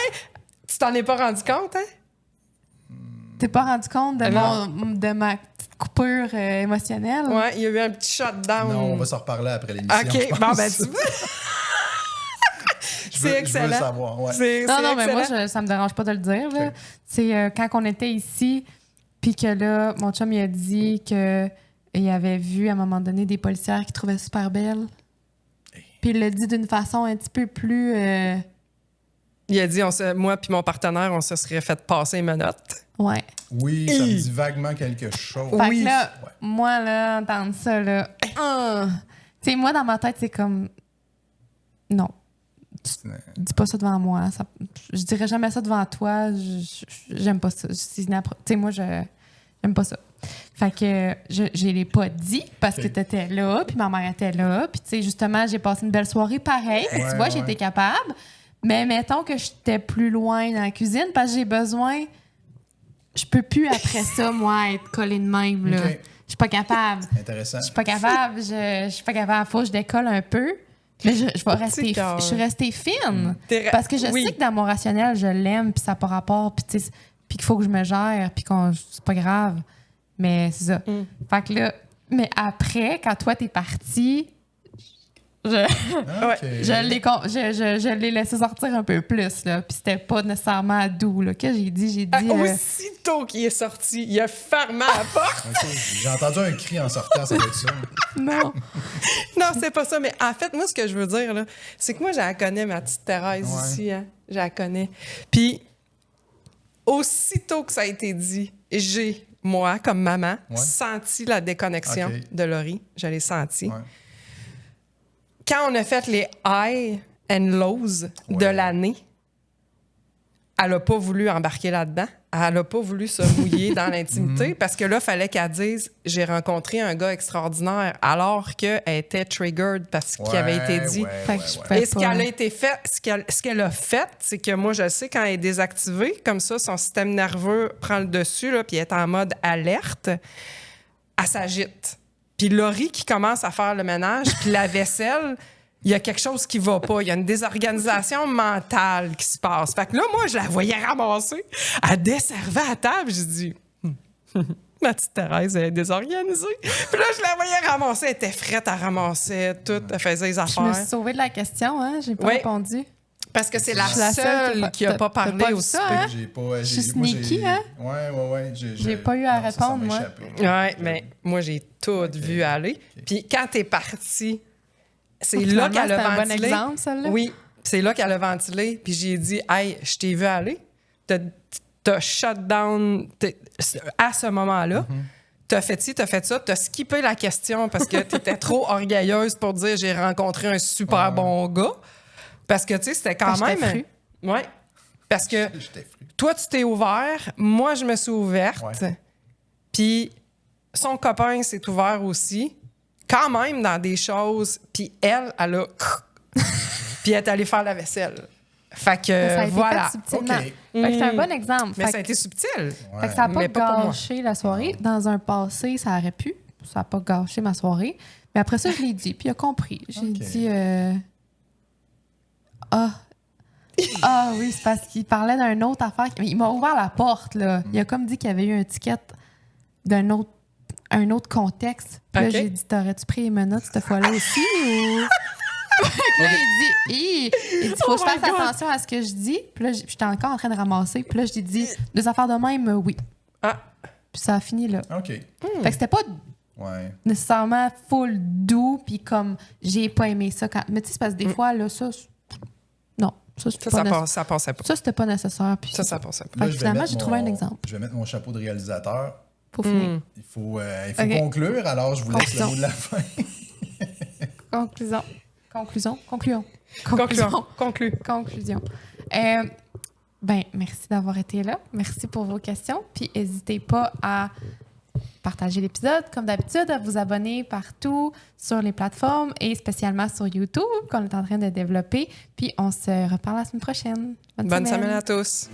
Tu t'en es pas rendu compte, hein? T'es pas rendu compte de, Non. de ma petite coupure émotionnelle? Ouais, il y a eu un petit shutdown. Non, on va s'en reparler après l'émission. je OK, pense. bon, ben, tu vois. Je C'est veux excellent. savoir, ouais. Non, C'est mais moi, excellent. ça me dérange pas de le dire. Là. Ok. C'est quand on était ici, puis que là, mon chum, il a dit qu'il avait vu à un moment donné des policières qu'il trouvait super belles. Puis il l'a dit d'une façon un petit peu plus... Il a dit, moi puis mon partenaire, on se serait fait passer une menotte. Ouais. Oui, ça me dit vaguement quelque chose. Fait Oui. que là, Ouais. moi, là, entendre ça, là... Tu sais, moi, dans ma tête, c'est comme... Non. Dis pas ça devant moi. Je dirais jamais ça devant toi. J'aime pas ça. Tu sais, moi, j'aime pas ça. Fait que je l'ai pas dit parce que t'étais là, puis ma mère était là. Puis, tu sais, justement, j'ai passé une belle soirée pareil. Fait que tu vois, j'ai été capable. Mais mettons que j'étais plus loin dans la cuisine parce que j'ai besoin... Je peux plus, après ça, moi, être collée de même, là. OK. Je suis pas capable. Intéressant. Je suis pas capable. Je suis pas capable. Faut que je décolle un peu. Mais je vais rester... cœur. Je suis restée fine. T'es- Parce que je oui. sais que dans mon rationnel, je l'aime, puis ça n'a pas rapport, puis tu sais, puis qu'il faut que je me gère, puis c'est pas grave. Mais c'est ça. Fait que là, mais après, quand toi, t'es parti, Ah, OK. je l'ai laissé sortir un peu plus, là. Puis c'était pas nécessairement doux, là. Que j'ai dit... Aussitôt qu'il est sorti, il a fermé la porte. OK. J'ai entendu un cri en sortant, ça doit être ça. Non. Non, c'est pas ça. Mais en fait, moi, ce que je veux dire, là, c'est que moi, je la connais, ma petite Thérèse, Ouais. ici. Hein? Je la connais. Puis, aussitôt que ça a été dit, j'ai, moi, comme maman, Ouais. senti la déconnexion OK. de Laurie. Je l'ai senti. Ouais. Quand on a fait les highs and lows de Ouais. l'année, elle n'a pas voulu embarquer là-dedans. Elle n'a pas voulu se mouiller dans l'intimité parce que là, il fallait qu'elle dise « J'ai rencontré un gars extraordinaire » alors qu'elle était triggered parce qu'il avait été dit. Fait que je pouvais Et ce pas. qu'elle a été fait, ce qu'elle a fait, c'est que moi, je sais, quand elle est désactivée, comme ça, son système nerveux prend le dessus, là, puis elle est en mode alerte, elle s'agite. Puis Laurie qui commence à faire le ménage, puis la vaisselle, il y a quelque chose qui va pas. Il y a une désorganisation mentale qui se passe. Fait que là, moi, je la voyais ramasser. Elle desservait à table. J'ai dit, ma petite Thérèse, elle est désorganisée. Puis là, je la voyais ramasser. Elle était frette, elle ramassait tout, elle faisait les Je me affaires. suis sauvée de la question, hein? J'ai pas Oui. répondu. Parce que c'est la Je suis la seule qui a pas t'as parlé vu au ça, souper. hein? J'ai pas. Je suis moi, sneaky, hein? Ouais. J'ai pas eu à non, ça répondre, m'a moi. échappé. Ouais, mais moi, j'ai tout vu aller. Puis quand t'es parti, c'est là Finalement, qu'elle a c'est un bon ventilé. exemple, celle-là. Oui, c'est là qu'elle a ventilé. Puis j'ai dit, hey, je t'ai vu aller. T'as shut down à ce moment-là. T'as fait ci, t'as fait ça. T'as skippé la question parce que t'étais trop orgueilleuse pour dire j'ai rencontré un super bon gars. Parce que, tu sais, c'était quand Parce que même. j'étais Ouais. Parce que J'étais fru. toi, tu t'es ouvert. Moi, je me suis ouverte. Ouais. Puis son copain s'est ouvert aussi. Quand même dans des choses. Puis elle a... puis elle est allée faire la vaisselle. Fait que, Ça a été voilà. fait subtilement. OK. Fait que c'est un bon exemple. Mais Fait ça a que- été subtil. Fait que ça n'a pas Mais pas pour moi. gâché la soirée. Dans un passé, ça aurait pu. Ça n'a pas gâché ma soirée. Mais après ça, je l'ai dit. Puis il a compris. J'ai Ok. dit... Ah, Ah oui, c'est parce qu'il parlait d'une autre affaire. Il m'a ouvert la porte, là. Il a comme dit qu'il y avait eu un ticket d'un autre, un autre contexte. Puis là, Ok. j'ai dit, t'aurais-tu pris les menottes cette fois-là aussi ou... Puis là, il dit, faut que je Oh my fasse God. attention à ce que je dis. Puis là, j'étais encore en train de ramasser. Puis là, j'ai dit, des affaires de même, oui. Ah. Puis ça a fini là. OK. Fait que c'était pas Ouais. nécessairement full doux, puis comme j'ai pas aimé ça. Mais tu sais, c'est parce que des fois, là, ça... Non, ça, c'était pas nécessaire. Ça passait pas. Ça, c'était pas nécessaire. Puis Ça passait pas. Fait que je vais finalement, mettre j'ai trouvé un exemple. Je vais mettre mon chapeau de réalisateur. Pour finir. Il faut OK. conclure, alors je vous laisse Conclusion. le mot de la fin. Conclusion. Merci d'avoir été là. Merci pour vos questions. Puis n'hésitez pas à partager l'épisode, comme d'habitude, à vous abonner partout sur les plateformes et spécialement sur YouTube qu'on est en train de développer. Puis on se reparle la semaine prochaine. Bonne semaine à tous.